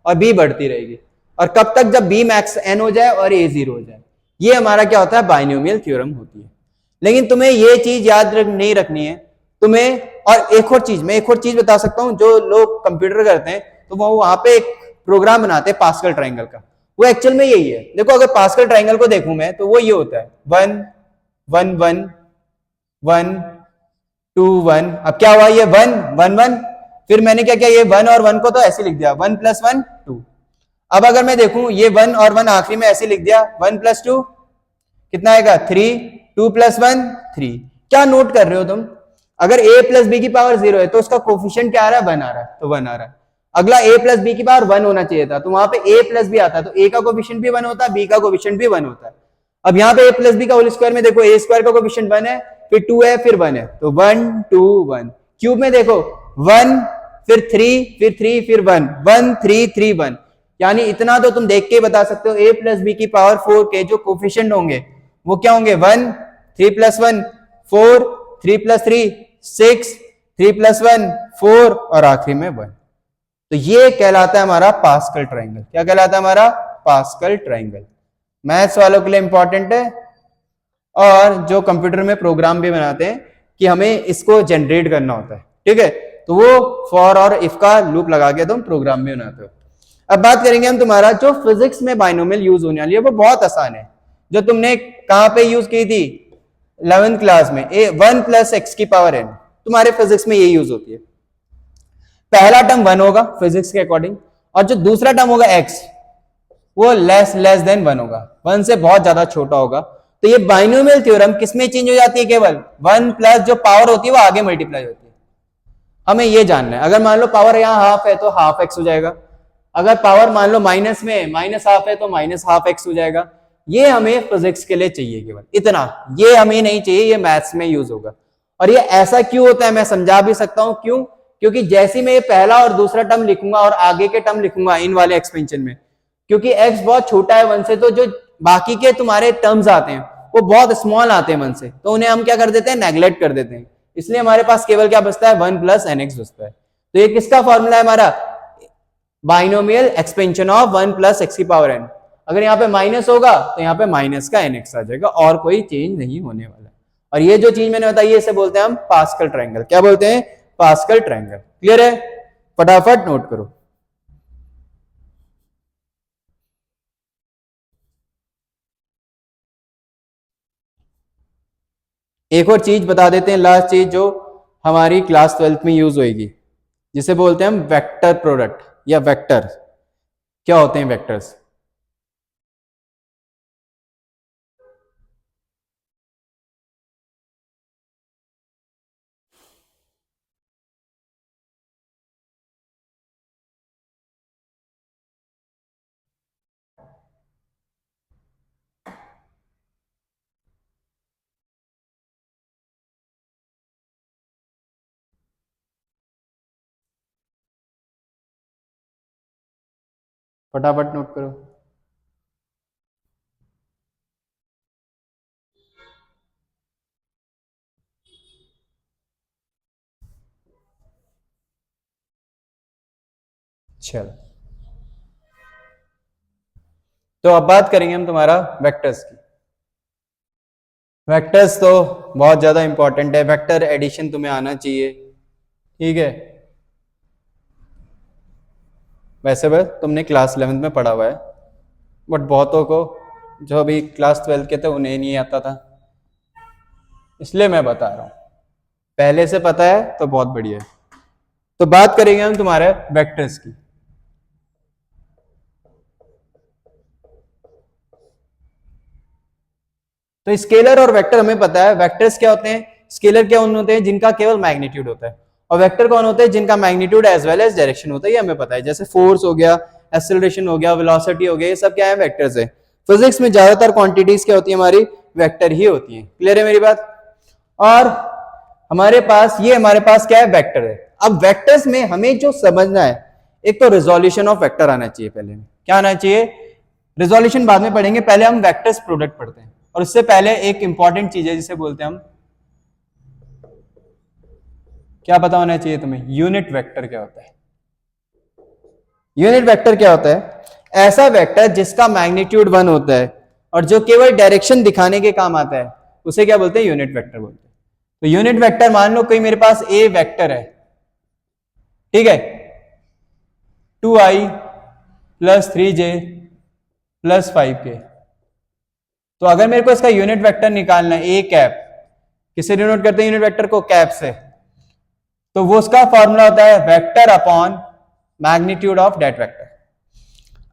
और b बढ़ती रहेगी, और कब तक, जब b मैक्स n हो जाए और a 0 हो जाए। ये हमारा क्या होता है, बाइनोमियल थ्योरम होती है। लेकिन तुम्हें ये चीज याद नहीं रखनी है तुम्हें। और मैं एक और चीज बता सकता हूं, जो लोग कंप्यूटर करते हैं तो वो वहां पे एक प्रोग्राम बनाते हैं पास्कल ट्रायंगल का, वो एक्चुअल में यही है। देखो अगर पास्कल ट्रायंगल को देखूं मैं तो वो ये होता है 1 1 1 1 2 1। अब क्या हुआ, ये 1 1 1, फिर मैंने क्या किया, ये 1 और 1 को तो ऐसे लिख दिया 1 + 1 2। अब अगर मैं देखूं ये 1 और 1 आखिरी में ऐसे लिख दिया 1 + 2 कितना आएगा 3, 2 + 1 3। क्या नोट कर रहे हो तुम, अगर a + b की पावर 0 है तो उसका कोफिशिएंट क्या आ रहा है 1 आ रहा है, तो 1 आ रहा है। अगला a + b की पावर 1 होना चाहिए था, तो वहां पे a + b आता है, तो a का कोफिशिएंट भी 1 होता है, b का कोफिशिएंट भी 1 होता है। अब यहाँ पे a + b का होल स्क्वायर में देखो a² का कोफिशिएंट 1 है, फिर 2 है, फिर 1 है, तो 1 2 1। क्यूब में देखो 1 फिर 3 फिर 3 फिर 1 1 3 3 1, यानी इतना तो तुम देख के बता सकते हो a + b की पावर 4 के जो कोफिशिएंट होंगे वो क्या होंगे 1 3 + 1 4 3 + 3 6 3 + 1 4 और आखिरी में 1। तो ये कहलाता है हमारा पास्कल ट्रायंगल। क्या कहलाता है हमारा पास्कल ट्रायंगल। मैथ्स वालों के लिए इंपॉर्टेंट है, और जो कंप्यूटर में प्रोग्राम भी बनाते हैं कि हमें इसको जनरेट करना होता है, ठीक है, तो वो फॉर और इफ का लूप लगा के तुम प्रोग्राम भी बनाते हो। अब बात करेंगे हम तुम्हारा जो फिजिक्स में बाइनोमियल यूज होने वाली है, वो बहुत आसान है, जो तुमने कहां पे यूज की थी 11th क्लास में, 1 + x⁴n, तुम्हारे फिजिक्स में ये यूज होती है। पहला टर्म 1 होगा फिजिक्स के अकॉर्डिंग, और जो दूसरा टर्म होगा x वो लेस देन 1 होगा, 1 से बहुत ज्यादा छोटा होगा। तो ये बाइनोमियल थ्योरम किसमें चेंज हो जाती है, केवल 1 प्लस जो पावर होती है वो आगे मल्टीप्लाई होती है। हमें ये जानना है, अगर मान लो पावर यहाँ हाफ है तो हाफ x हो जाएगा, अगर पावर मान लो माइनस में -½ है तो -½ x हो जाएगा। ये हमें फिजिक्स के लिए चाहिए केवल इतना, ये हमें नहीं चाहिए, ये मैथ्स में यूज होगा। और ये ऐसा क्यों होता है मैं समझा भी सकता हूं, क्यों, क्योंकि जैसे मैं ये पहला और दूसरा टर्म लिखूंगा और आगे के टर्म लिखूंगा इन वाले एक्सपेंशन में, क्योंकि x बहुत छोटा है 1 से, तो जो बाकी के तुम्हारे टर्म्स आते हैं वो बहुत स्मॉल आते हैं 1 से, तो उन्हें हम क्या कर देते हैं, नेग्लेक्ट कर देते हैं। इसलिए हमारे पास केवल क्या बचता है 1 + nx बचता है। तो ये किसका फॉर्मूला है हमारा, बाइनोमियल एक्सपेंशन ऑफ 1 + x⁴n। अगर यहाँ पे माइनस होगा तो यहाँ पे माइनस का nx आ जाएगा, और कोई चेंज नहीं होने वाला। और ये जो चीज मैंने बताई है इसे बोलते हैं हम पास्कल ट्रायंगल। क्या बोलते हैं, पास्कल ट्रायंगल। क्लियर है, फटाफट नोट करो। एक और चीज बता देते हैं, लास्ट चीज जो हमारी क्लास 12th में यूज होगी, जिसे बोलते हैं हम वेक्टर प्रोडक्ट या वेक्टर। क्या होते हैं वेक्टर्स, फटाफट नोट करो। चलो, तो अब बात करेंगे हम तुम्हारा वेक्टर्स की। वेक्टर्स तो बहुत ज्यादा इंपॉर्टेंट है, वेक्टर एडिशन तुम्हें आना चाहिए, ठीक है। वैसे बस तुमने क्लास 11th में पढ़ा हुआ है, बट बहुतों को जो अभी क्लास 12 के थे उन्हें नहीं आता था, इसलिए मैं बता रहा हूं। पहले से पता है तो बहुत बढ़िया है। तो बात करेंगे हम तुम्हारे वेक्टर्स की। तो स्केलर और वेक्टर हमें पता है, वेक्टर्स क्या होते हैं, स्केलर क्या होते हैं जिनका केवल मैग्नीट्यूड होता है, और वेक्टर कौन होते हैं जिनका magnitude as well as direction होता है, ये हमें पता है। जैसे फोर्स हो गया, एक्सेलरेशन हो गया, वेलोसिटी हो गया, ये सब क्या है, वेक्टर्स है। फिजिक्स में ज्यादातर क्वांटिटीज क्या होती है, हमारी वेक्टर ही होती है। क्लियर है मेरी बात। और हमारे पास क्या है, वेक्टर है। अब वेक्टर्स में हमें जो समझना है, एक तो रिजोल्यूशन ऑफ वेक्टर आना चाहिए पहले में। क्या आना चाहिए, रिजोल्यूशन बाद में पढ़ेंगे, पहले हम वेक्टर्स प्रोडक्ट पढ़ते हैं। और उससे पहले एक इंपॉर्टेंट चीज है जिसे बोलते हैं हम, क्या पता होना चाहिए तुम्हें, यूनिट वेक्टर क्या होता है। यूनिट वेक्टर क्या होता है, ऐसा वेक्टर जिसका मैग्नीट्यूड 1 होता है और जो केवल डायरेक्शन दिखाने के काम आता है, उसे क्या बोलते हैं, यूनिट वेक्टर बोलते हैं। तो यूनिट वेक्टर मान लो कोई मेरे पास ए वेक्टर है, ठीक है, 2i plus 3j plus 5k। तो अगर मेरे को इसका यूनिट वेक्टर निकालना है, ए कैप, किससे डिनोट करते हैं यूनिट वेक्टर को, कैप से, तो वो उसका फॉर्मूला होता है vector upon magnitude of that vector.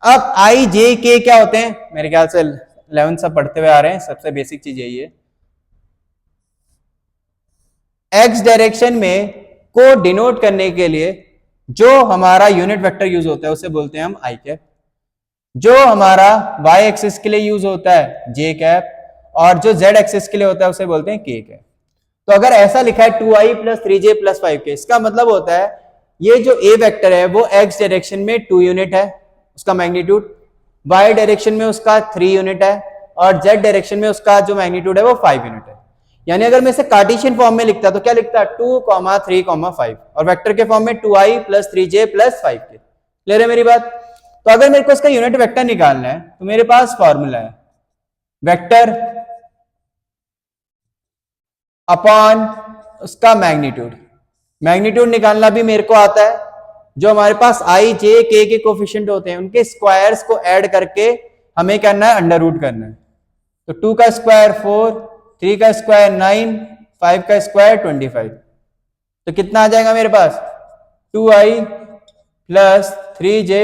अब आई जे के क्या होते हैं, मेरे ख्याल से 11 सब पढ़ते हुए आ रहे हैं, सबसे बेसिक चीज यही है। एक्स डायरेक्शन में को डिनोट करने के लिए जो हमारा यूनिट वेक्टर यूज होता है उसे बोलते हैं हम आई कैप, जो हमारा वाई एक्सिस के लिए यूज होता है जे कैप, और जो जेड एक्सिस के लिए होता है उसे बोलते हैं के कैप। तो अगर ऐसा लिखा है 2i plus 3j plus 5k, इसका मतलब होता है ये जो ए वेक्टर है वो एक्स डायरेक्शन में 2 यूनिट है उसका मैग्नीट्यूड, वाई डायरेक्शन में उसका 3 यूनिट है, और जेड डायरेक्शन में उसका जो मैग्नीट्यूड है वो 5 यूनिट है। यानी अगर मैं इसे कार्टेशियन फॉर्म में लिखता तो क्या लिखता, 2, 3, 5, और वेक्टर के फॉर्म में 2i plus 3j plus 5k। Clear है मेरी बात? तो अगर मेरे को इसका यूनिट वेक्टर निकालना है तो मेरे पास फॉर्मूला है वेक्टर अपॉन उसका मैग्नीट्यूड। मैग्नीट्यूड निकालना भी मेरे को आता है, जो हमारे पास आई जे के कोफिशिएंट होते हैं उनके स्क्वायर्स को ऐड करके हमें करना है, अंडर रूट करना है। तो 2 का स्क्वायर 4, 3 का स्क्वायर 9, 5 का स्क्वायर 25। तो कितना आ जाएगा मेरे पास, 2i plus 3j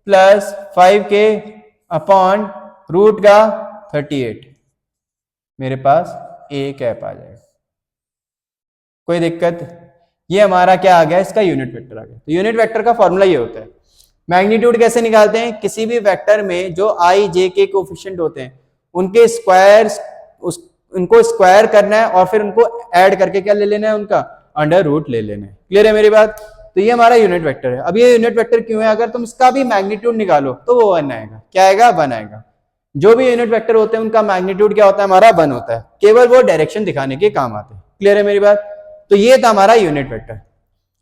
plus 5k upon root का 38। मेरे पास ए कैप आ जाएगा। कोई दिक्कत? ये हमारा क्या आ गया, इसका यूनिट वेक्टर आ गया। तो यूनिट वेक्टर का फॉर्मूला ये होता है। मैग्नीट्यूड कैसे निकालते हैं, किसी भी वेक्टर में जो आई जे के कोफिशिएंट होते हैं उनके स्क्वायर्स, उनको स्क्वायर करना है और फिर उनको ऐड करके क्या ले लेना है, उनका अंडर रूट ले लेना है। क्लियर है मेरी बात? तो ये हमारा यूनिट वेक्टर है। अब ये यूनिट वेक्टर क्यों है, अगर तुम इसका भी मैग्नीट्यूड निकालो तो वो 1 आएगा। क्या आएगा, 1 आएगा। जो भी यूनिट वेक्टर होते हैं उनका मैग्नीट्यूड क्या होता है, हमारा 1 होता है, केवल वो डायरेक्शन दिखाने के काम आते हैं। क्लियर है मेरी बात? तो ये था हमारा यूनिट वेक्टर।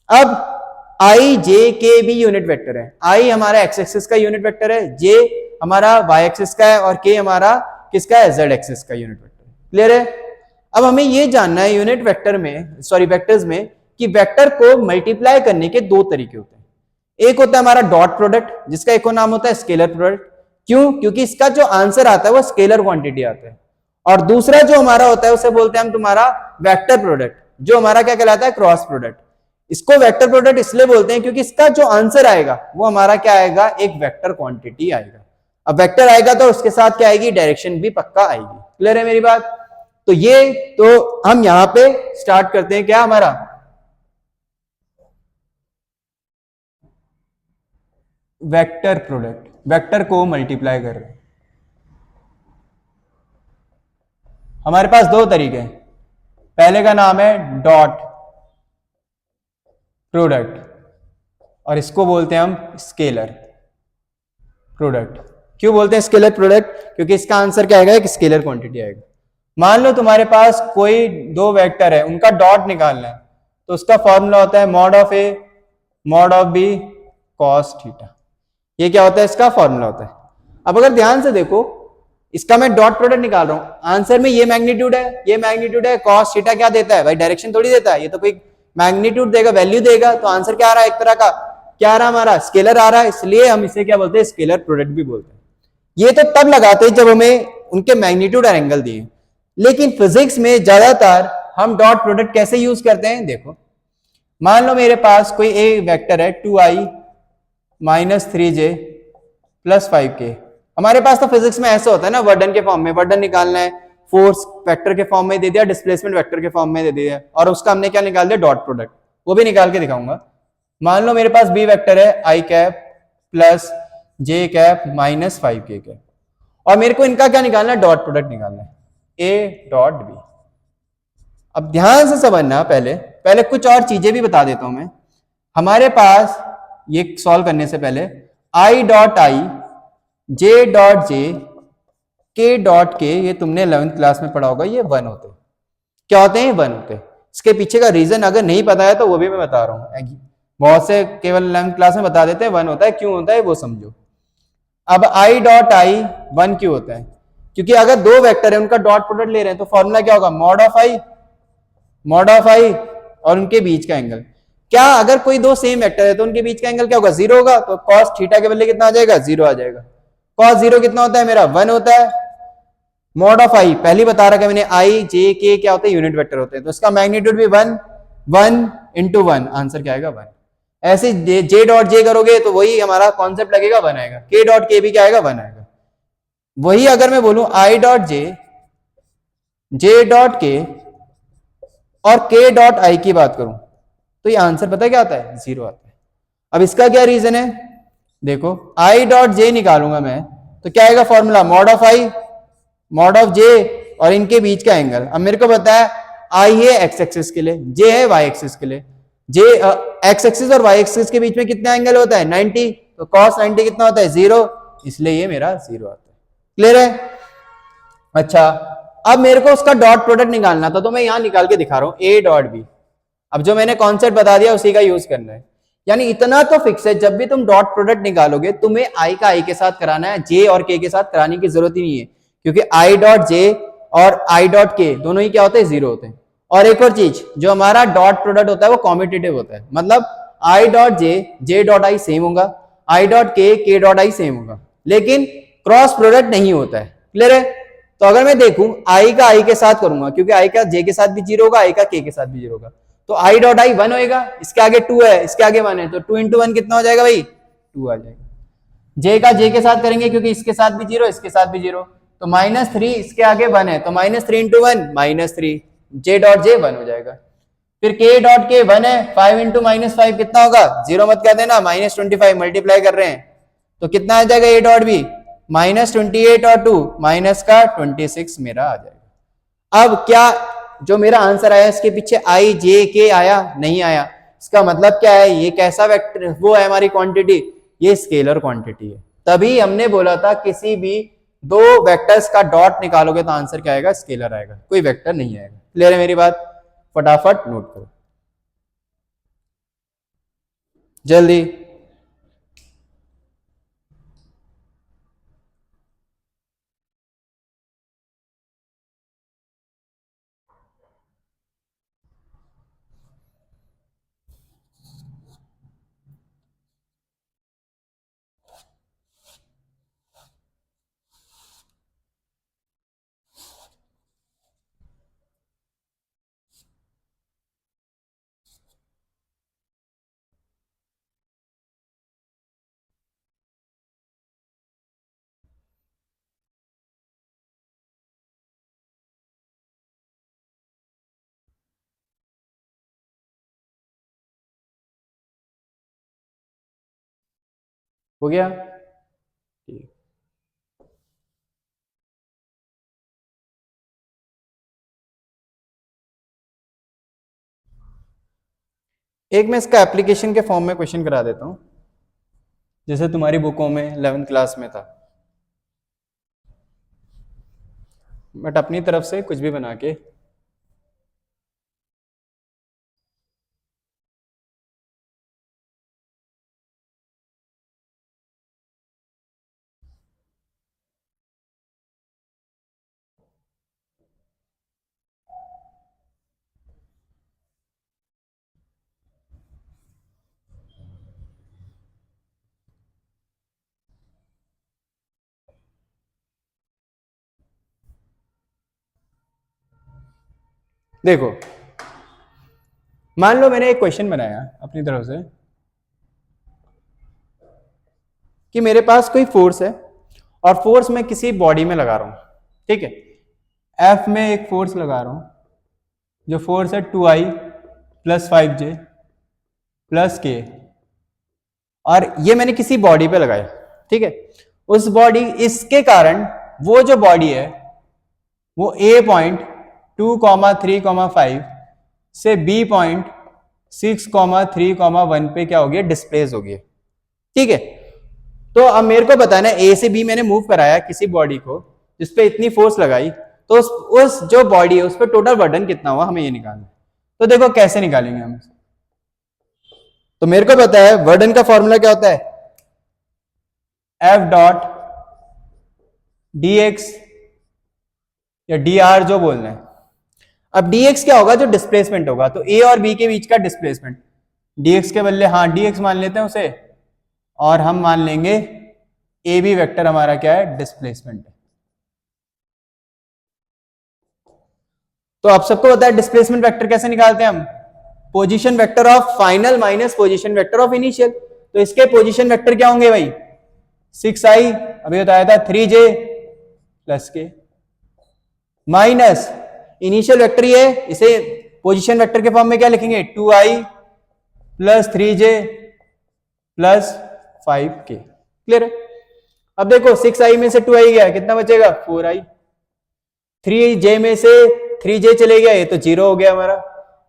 अब आई जे के भी यूनिट वेक्टर है। आई हमारा एक्स एक्सिस का यूनिट वेक्टर है, जे हमारा वाई एक्सिस का है, और के हमारा किसका है, जेड एक्सिस का यूनिट वेक्टर है। क्लियर है? अब हमें ये जानना है यूनिट वेक्टर में, सॉरी वेक्टर्स में, कि वेक्टर को मल्टीप्लाई करने के 2 तरीके होते हैं। एक होता है हमारा डॉट प्रोडक्ट, जिसका एक और नाम होता है स्केलर प्रोडक्ट। क्यों? क्योंकि इसका जो आंसर आता है वो स्केलर क्वांटिटी आता है। और दूसरा जो हमारा होता है उसे बोलते हैं हम तुम्हारा वेक्टर प्रोडक्ट, जो हमारा क्या कहलाता है, क्रॉस प्रोडक्ट। इसको वेक्टर प्रोडक्ट इसलिए बोलते हैं क्योंकि इसका जो आंसर आएगा वो हमारा क्या आएगा, एक वेक्टर क्वांटिटी आएगा। अब वेक्टर आएगा तो उसके साथ क्या आएगी, डायरेक्शन भी पक्का आएगी। क्लियर है मेरी बात? तो ये तो हम यहां पे स्टार्ट करते हैं क्या, हमारा वेक्टर प्रोडक्ट, वेक्टर को मल्टीप्लाई कर रहे हैं। हमारे पास 2 तरीके हैं। पहले का नाम है डॉट प्रोडक्ट, और इसको बोलते हैं हम स्केलर प्रोडक्ट। क्यों बोलते हैं स्केलर प्रोडक्ट? क्योंकि इसका आंसर क्या आएगा, एक स्केलर क्वांटिटी आएगा। मान लो तुम्हारे पास कोई 2 वेक्टर है, उनका डॉट निकालना है, तो उसका फॉर्मूला होता है mod of A mod of b cos theta. ये क्या होता है, इसका फॉर्मूला होता है। अब अगर ध्यान से देखो, इसका मैं डॉट प्रोडक्ट निकाल रहा हूं, आंसर में ये मैग्नीट्यूड है, ये मैग्नीट्यूड है, कॉस थीटा क्या देता है भाई, डायरेक्शन थोड़ी देता है, ये तो कोई मैग्नीट्यूड देगा, वैल्यू देगा। तो आंसर क्या आ रहा है, एक तरह का क्या आ रहा है, हमारा स्केलर आ रहा है, इसलिए हम इसे क्या बोलते हैं, स्केलर प्रोडक्ट भी बोलते हैं। ये तो तब लगाते हैं जब हमें उनके मैग्नीट्यूड और एंगल दिए। लेकिन फिजिक्स में ज्यादातर हम डॉट प्रोडक्ट कैसे यूज करते हैं, देखो मान लो मेरे पास कोई एक वेक्टर है 2i minus 3j plus 5k। हमारे पास तो फिजिक्स में ऐसा होता है ना, वर्डन के फॉर्म में, वर्डन निकालना है, फोर्स वेक्टर के फॉर्म में दे दिया, डिस्प्लेसमेंट वेक्टर के फॉर्म में दे दिया, और उसका हमने क्या निकाल दिया, डॉट प्रोडक्ट। वो भी निकाल के दिखाऊंगा। मान लो मेरे पास बी वेक्टर है i cap plus j cap minus 5k cap, और मेरे को इनका क्या निकालना है, डॉट प्रोडक्ट निकालना है, a डॉट b। अब ध्यान से समझना, पहले कुछ और चीजें भी बता देता हूं मैं। हमारे पास ये सॉल्व करने से पहले i dot i, j dot j, k dot k, ये तुमने 11th क्लास में पढ़ा होगा, ये 1 होते हैं। क्या होते हैं, 1 होते हैं। इसके पीछे का रीजन अगर नहीं पता है तो वो भी मैं बता रहा हूं। बहुत से केवल 11th क्लास में बता देते हैं 1 होता है, क्यों होता है वो समझो। अब i डॉट i 1 क्यों होता है, क्योंकि अगर दो वेक्टर है उनका डॉट प्रोडक्ट ले रहे हैं तो फॉर्मूला क्या होगा, मॉड ऑफ आई और उनके बीच का एंगल। क्या अगर कोई दो सेम वेक्टर है तो उनके बीच का एंगल क्या होगा, जीरो होगा। तो कॉस थीटा के बदले कितना आ जाएगा, जीरो आ जाएगा। कॉस जीरो कितना होता है मेरा, 1 होता है। मॉड ऑफ आई पहले बता रखा है मैंने, आई जे के क्या होते हैं, यूनिट वेक्टर होते हैं, तो इसका मैग्नीट्यूड भी 1 1 इंटू 1, आंसर क्या आएगा 1। ऐसे जे डॉट जे करोगे तो वही हमारा कॉन्सेप्ट लगेगा 1 आएगा, के डॉट के भी क्या आएगा 1 आएगा। वही अगर मैं बोलूं आई डॉट जे डॉट के और के डॉट आई की बात करूं तो ये आंसर पता है क्या आता है, 0 आता है। अब इसका क्या रीजन है, देखो आई डॉट जे निकालूंगा मैं तो क्या आएगा formula, mod of I mod of J और इनके बीच का एंगल। अब मेरे को पता है आई है एक्स एक्सिस के लिए, जे है वाई एक्सिस के लिए। जे एक्स एक्सिस और वाई एक्सिस के बीच में कितना एंगल होता है, 90, तो cos 90 कितना होता है, 0, इसलिए ये मेरा 0 आता है। क्लियर है। अच्छा अब मेरे को उसका डॉट प्रोडक्ट निकालना था तो मैं यहां निकाल के दिखा रहा हूं, ए डॉट बी। अब जो मैंने कॉन्सेप्ट बता दिया उसी का यूज करना है। यानी इतना तो फिक्स है, जब भी तुम डॉट प्रोडक्ट निकालोगे तुम्हें आई का आई के साथ कराना है, जे और के साथ कराने की जरूरत ही नहीं है, क्योंकि आई डॉट जे और आई डॉट के दोनों ही क्या होते हैं, 0 होते हैं। और एक और चीज, जो हमारा डॉट प्रोडक्ट होता है वो कॉम्पिटिटिव होता है, मतलब I dot J dot I same होगा, आई डॉट के डॉट आई सेम होगा, लेकिन क्रॉस प्रोडक्ट नहीं होता है। क्लियर है। तो अगर मैं देखूं आई का आई के साथ करूंगा, क्योंकि आई का जे के साथ भी 0 होगा, आई का के साथ भी 0 होगा, तो आई डॉट आई 1 होएगा, इसके आगे 2 है, इसके आगे 1 है, तो 2 इंटू 1 कितना हो जाएगा भाई, 2 आ जाएगा। जे का जे के साथ करेंगे क्योंकि इसके साथ भी 0, इसके साथ भी 0, तो -3, इसके आगे 1 है, तो -3 इंटू 1 -3, जे डॉट जे 1 हो जाएगा। फिर के डॉट के 1 है, 5 इंटू -5 कितना होगा, 0 मत कर देना, -25 मल्टीप्लाई कर रहे हैं तो कितना आ जाएगा, ए डॉट बी -28 और 2 माइनस का 26 मेरा आ जाएगा। अब क्या जो मेरा आंसर आया इसके पीछे आई जे के आया, नहीं आया, इसका मतलब क्या है, ये कैसा वेक्टर वो है हमारी क्वांटिटी, ये स्केलर क्वांटिटी है। तभी हमने बोला था किसी भी दो वेक्टर्स का डॉट निकालोगे तो आंसर क्या आएगा, स्केलर आएगा, कोई वेक्टर नहीं आएगा। क्लियर है मेरी बात, फटाफट नोट करो जल्दी। हो गया, ठीक। एक मैं इसका एप्लीकेशन के फॉर्म में क्वेश्चन करा देता हूं, जैसे तुम्हारी बुकों में 11th क्लास में था, बट अपनी तरफ से कुछ भी बना के। देखो मान लो मैंने एक क्वेश्चन बनाया अपनी तरफ से कि मेरे पास कोई फोर्स है और फोर्स मैं किसी बॉडी में लगा रहा हूं, ठीक है, एफ में एक फोर्स लगा रहा हूं, जो फोर्स है 2i + 5j + k, और ये मैंने किसी बॉडी पे लगाया, ठीक है। उस बॉडी, इसके कारण वो जो बॉडी है वो A पॉइंट 2,3,5 से B पॉइंट 6,3,1 पे क्या हो गया, डिस्प्लेस हो गया, ठीक है। तो अब मेरे को बताना है A से B मैंने मूव कराया किसी बॉडी को जिसपे इतनी फोर्स लगाई, तो उस जो बॉडी है उस पर टोटल वर्डन कितना हुआ, हमें ये निकालना है। तो देखो कैसे निकालेंगे हम, तो मेरे को पता है वर्डन का फॉर्मूला क्या होता है, F डॉट dx या डी आर जो बोलना है। अब डी एक्स क्या होगा, जो डिस्प्लेसमेंट होगा, तो ए और बी के बीच का डिस्प्लेसमेंट, डी एक्स के बदले हाँ डी एक्स मान लेते हैं उसे, और हम मान लेंगे ए बी वेक्टर हमारा क्या है, डिस्प्लेसमेंट है। तो आप सबको पता है डिस्प्लेसमेंट वेक्टर कैसे निकालते हैं हम, position vector of final minus position vector of initial. तो इसके पोजीशन वेक्टर क्या होंगे भाई, 6i, अभी बताया था 3j प्लस के, माइनस इनिशियल वेक्टर ये, इसे पोजीशन वेक्टर के फॉर्म में क्या लिखेंगे, 2i plus 3j plus 5k। Clear है। अब देखो 6i में से 2i गया, कितना बचेगा, 4i, 3j में से 3j चले गया, ये तो 0 हो गया हमारा,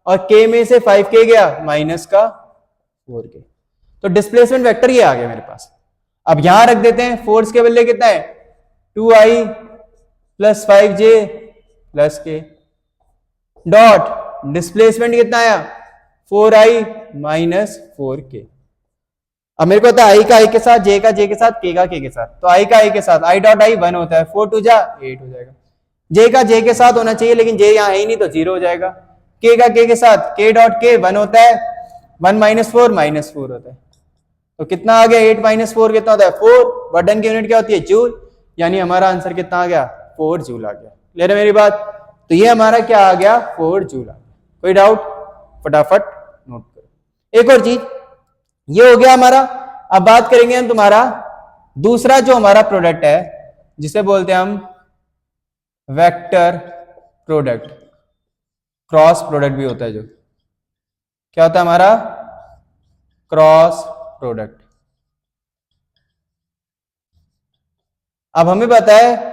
और k में से 5k गया, माइनस का 4k। तो डिस्प्लेसमेंट वेक्टर ये आ गया मेरे पास। अब यहां रख देते हैं, फोर्स के बदले कितना है, 2i प्लस 5j प्लस के, डॉट डिस्प्लेसमेंट कितना आया, 4i माइनस 4k। अब मेरे को पता है i का i के साथ, j का j के साथ, k का k के साथ, तो i का i के साथ i डॉट i 1 होता है, 4 2 जा 8 हो जाएगा, j का j के साथ होना चाहिए, लेकिन j यहाँ है ही नहीं तो 0 हो जाएगा, k का k के साथ k डॉट k 1 होता है, 1 माइनस 4 माइनस 4 होता है, तो कितना आ गया, 8 माइनस 4 कितना होता है, 4। वर्डन की यूनिट क्या होती है, जूल, यानी हमारा आंसर कितना आ गया, 4 जूल आ गया। क्लियर है मेरी बात। तो ये हमारा क्या आ गया, 4 जूल आ गया। कोई डाउट, फटाफट नोट करो। एक और चीज, ये हो गया हमारा। अब बात करेंगे हम तुम्हारा दूसरा जो हमारा प्रोडक्ट है, जिसे बोलते हैं हम वेक्टर प्रोडक्ट, क्रॉस प्रोडक्ट भी होता है, जो क्या होता है हमारा, क्रॉस प्रोडक्ट। अब हमें पता है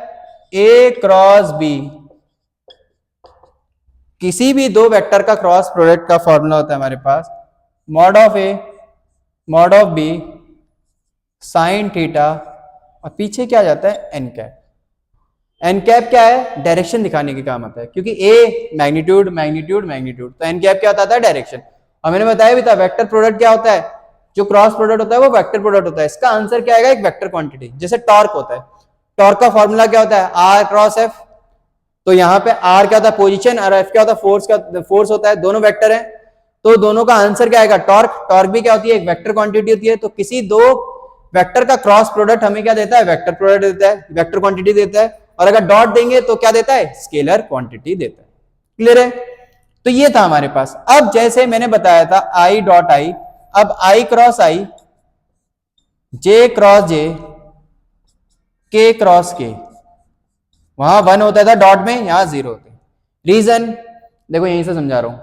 ए क्रॉस बी, किसी भी दो वेक्टर का क्रॉस प्रोडक्ट का फॉर्मूला होता है हमारे पास, mod of A mod of B sine theta, और पीछे क्या जाता है, एन कैप। एन कैप क्या है, डायरेक्शन दिखाने के काम आता है, क्योंकि ए मैग्नीट्यूड मैग्नीट्यूड मैग्नीट्यूड, तो एन कैप क्या होता है, डायरेक्शन। और मैंने बताया भी था वेक्टर प्रोडक्ट क्या होता है, जो क्रॉस प्रोडक्ट होता है वो वेक्टर प्रोडक्ट होता है। इसका आंसर क्या आएगा, एक वेक्टर क्वांटिटी, जैसे टॉर्क होता है, टॉर्क का फॉर्मूला क्या होता है, आर क्रॉस एफ। तो यहाँ पे आर क्या होता है, पोजीशन, और एफ क्या होता है, फोर्स का फोर्स होता है, दोनों वेक्टर है, तो दोनों का आंसर क्या आएगा, टॉर्क। टॉर्क भी क्या होती है, एक वेक्टर क्वांटिटी होती है। तो किसी दो वेक्टर का क्रॉस प्रोडक्ट हमें क्या देता है, वेक्टर प्रोडक्ट देता है, वेक्टर क्वांटिटी देता है। और अगर डॉट देंगे तो क्या देता है, स्केलर क्वांटिटी देता है। क्लियर है। तो ये था हमारे पास। अब जैसे मैंने बताया था आई डॉट आई, अब आई क्रॉस आई, जे क्रॉस जे, के क्रॉस के, वहां 1 होता था डॉट में, यहां 0 होते। रीजन देखो यहीं से समझा रहा हूं,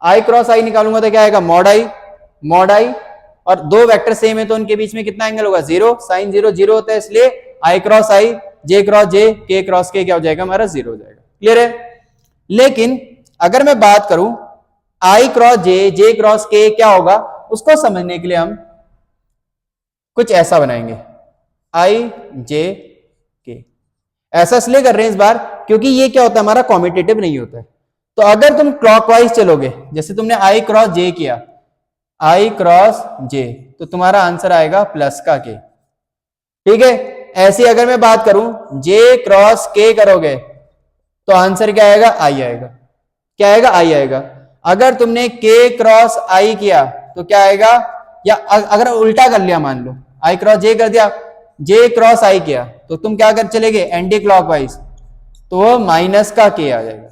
आई क्रॉस आई निकालूंगा तो क्या आएगा, मॉड आई, मॉड आई, और दो वेक्टर सेम है तो उनके बीच में कितना एंगल होगा, 0, साइन 0 0 होता है, इसलिए आई क्रॉस आई, जे क्रॉस जे, के क्रॉस के क्या हो जाएगा, हमारा 0 हो जाएगा। क्लियर है। लेकिन अगर मैं बात करूं आई क्रॉस जे, जे क्रॉस के क्या होगा, उसको समझने के लिए हम कुछ ऐसा बनाएंगे, आई जे के। ऐसा इसलिए कर रहे हैं इस बार क्योंकि ये क्या होता है, हमारा कॉम्यूटेटिव नहीं होता है। तो अगर तुम क्लॉकवाइज चलोगे, जैसे तुमने आई क्रॉस जे किया, आई क्रॉस जे, तो तुम्हारा आंसर आएगा प्लस का के। ठीक है। ऐसी अगर मैं बात करूं जे क्रॉस के करोगे तो आंसर क्या आएगा, आई आएगा। क्या आएगा, आई आएगा। अगर तुमने के क्रॉस आई किया तो क्या आएगा, या अगर उल्टा कर लिया, मान लो आई क्रॉस जे कर दिया, जे क्रॉस आई किया, तो तुम क्या कर चलेगे, एंटी क्लॉकवाइज, तो वो माइनस का के आ जाएगा।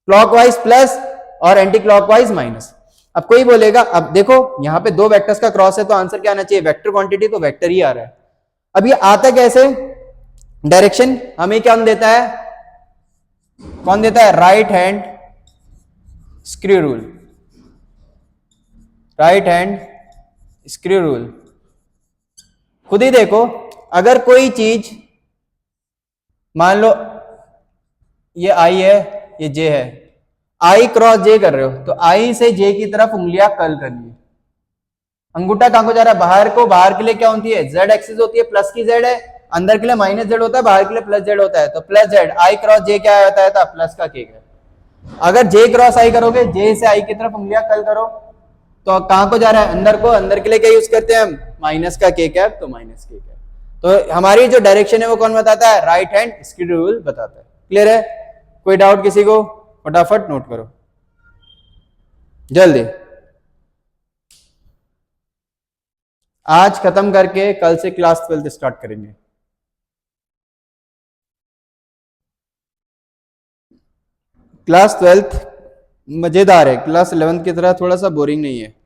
क्लॉकवाइज प्लस और एंटी क्लॉकवाइज माइनस। अब कोई बोलेगा, अब देखो यहां पे दो वेक्टर्स का क्रॉस है तो आंसर क्या आना चाहिए, वेक्टर क्वांटिटी, तो वेक्टर ही आ रहा है। अब ये आता कैसे, डायरेक्शन हमें क्या देता है, कौन देता है, right hand screw rule, right hand screw rule. खुद ही देखो, अगर कोई चीज मान लो ये आई है, ये जे है, आई क्रॉस जे कर रहे हो तो आई से जे की तरफ उंगलियां कर्ल करनी है। अंगूठा कहां को जा रहा है, बाहर को। बाहर के लिए क्या होती है, जेड एक्सिस होती है, प्लस की जेड है, अंदर के लिए माइनस जेड होता है, बाहर के लिए प्लस जेड होता है, तो प्लस जेड। आई क्रॉस जे क्या होता है, प्लस का के। अगर जे क्रॉस आई करोगे, जे से आई की तरफ उंगलियां कर्ल करो, तो कहां को जा रहा है, अंदर को। अंदर के लिए क्या यूज करते हैं हम, माइनस का के कैप, तो माइनस के कैप। तो हमारी जो डायरेक्शन है वो कौन बताता है, राइट हैंड स्क्रू रूल बताता है। क्लियर है। कोई डाउट किसी को? फटाफट नोट करो जल्दी। आज खत्म करके कल से क्लास 12 स्टार्ट करेंगे। क्लास 12 मजेदार है, क्लास 11 की तरह थोड़ा सा बोरिंग नहीं है।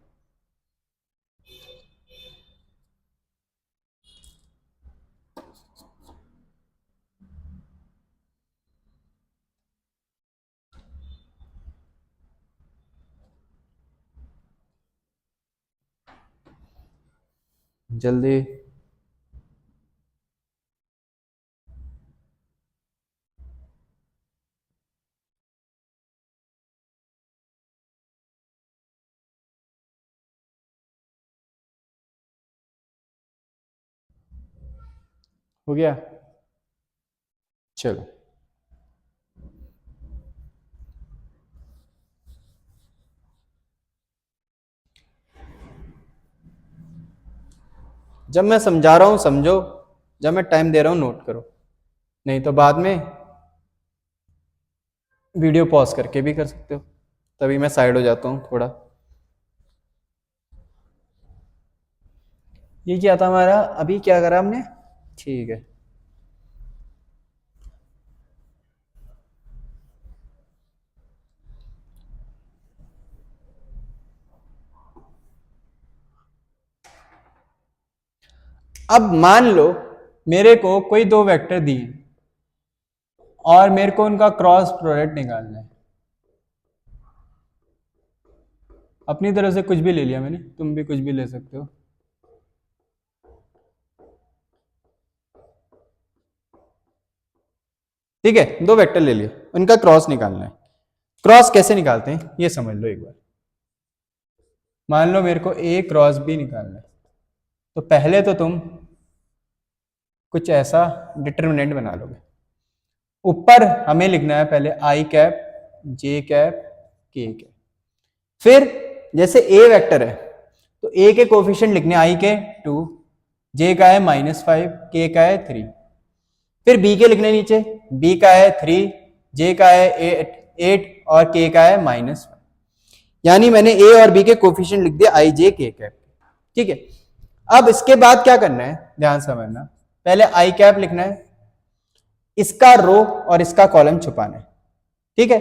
जल्दी। हो गया? चलो जब मैं समझा रहा हूं समझो, जब मैं टाइम दे रहा हूं नोट करो, नहीं तो बाद में वीडियो पॉज करके भी कर सकते हो, तभी मैं साइड हो जाता हूं थोड़ा। ये क्या था हमारा, अभी क्या करा हमने? ठीक है, अब मान लो मेरे को कोई दो वेक्टर दिए और मेरे को उनका क्रॉस प्रोडक्ट निकालना है। अपनी तरफ से कुछ भी ले लिया मैंने, तुम भी कुछ भी ले सकते हो। ठीक है, दो वेक्टर ले लिए, उनका क्रॉस निकालना है। क्रॉस कैसे निकालते हैं ये समझ लो एक बार। मान लो मेरे को ए क्रॉस बी निकालना है, तो पहले तो तुम कुछ ऐसा डिटर्मिनेंट बना लोगे। ऊपर हमें लिखना है पहले आई कैप जे कैप के कैप। फिर जैसे ए वेक्टर है तो ए के कोफिशिएंट लिखने आई के 2, जे का है -5, के का है 3। फिर बी के लिखने नीचे, बी का है 3, जे का है 8 और के का है -1। यानी मैंने ए और बी के कोफिशिएंट लिख दिया आई जे के कैप। ठीक है, अब इसके बाद क्या करना है ध्यान समझना। पहले आई कैप लिखना है, इसका रो और इसका कॉलम छुपाना है। ठीक है,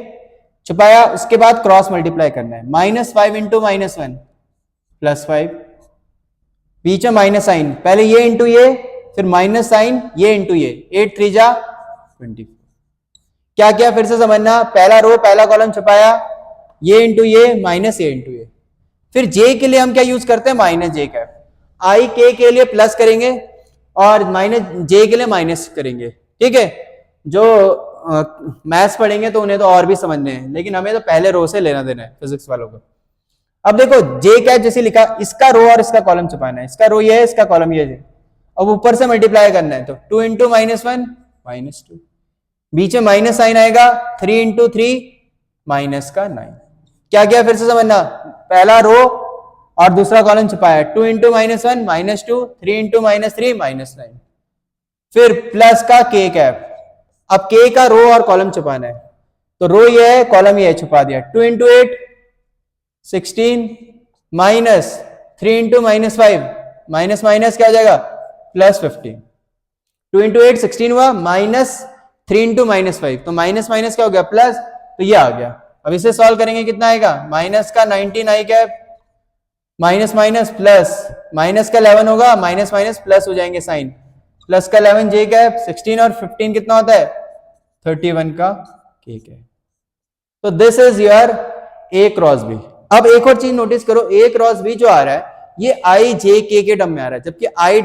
छुपाया, उसके बाद क्रॉस मल्टीप्लाई करना है। -5 इंटू -1 +5, बीच में माइनस साइन, पहले ये इंटू ये, फिर माइनस साइन ये इंटू ये, 8 3 जा 24। क्या किया फिर से समझना, पहला रो पहला कॉलम छुपाया, ये इंटू ये माइनस ये इंटू ये। फिर जे के लिए हम क्या यूज करते हैं, माइनस जे कैप। आई के लिए प्लस करेंगे और माइनस जे के लिए माइनस करेंगे। ठीक है, जो मैथ्स पढ़ेंगे तो उन्हें तो और भी समझने हैं, लेकिन हमें तो पहले रो से लेना देना है फिजिक्स वालों को। अब देखो जे कैप जैसे लिखा, इसका रो और इसका कॉलम छुपाना है, इसका रो ये है, इसका कॉलम ये है। अब ऊपर से मल्टीप्लाई करना है, तो 2 इंटू -1 -2, बीच में माइनस साइन आएगा, 3 इंटू 3 -9। क्या किया फिर से समझना, पहला रो और दूसरा कॉलम छुपाया, 2 इंटू -1 -2, 3 इंटू -3 -9। फिर प्लस का के कैप, अब के का रो और कॉलम छुपाना है, तो रो ये है कॉलम ये है, छुपा दिया। 2 इंटू 8 16 -3 इंटू -5 माइनस माइनस क्या हो जाएगा +15। 2 इंटू 8 16 हुआ, -3 इंटू -5, तो माइनस माइनस क्या हो गया प्लस, तो ये आ गया। अब इसे सॉल्व करेंगे कितना आएगा, माइनस का 19 I cap, minus minus plus, minus का 11 होगा, माइनस माइनस प्लस हो जाएंगे साइन, प्लस का 11 जे कैप, 16 और 15 कितना होता है 31 का के कैप। तो this is your a cross b. अब एक और चीज नोटिस करो, ए क्रॉस बी जो आ रहा है ये आई जे के टर्म में आ रहा है, जबकि आई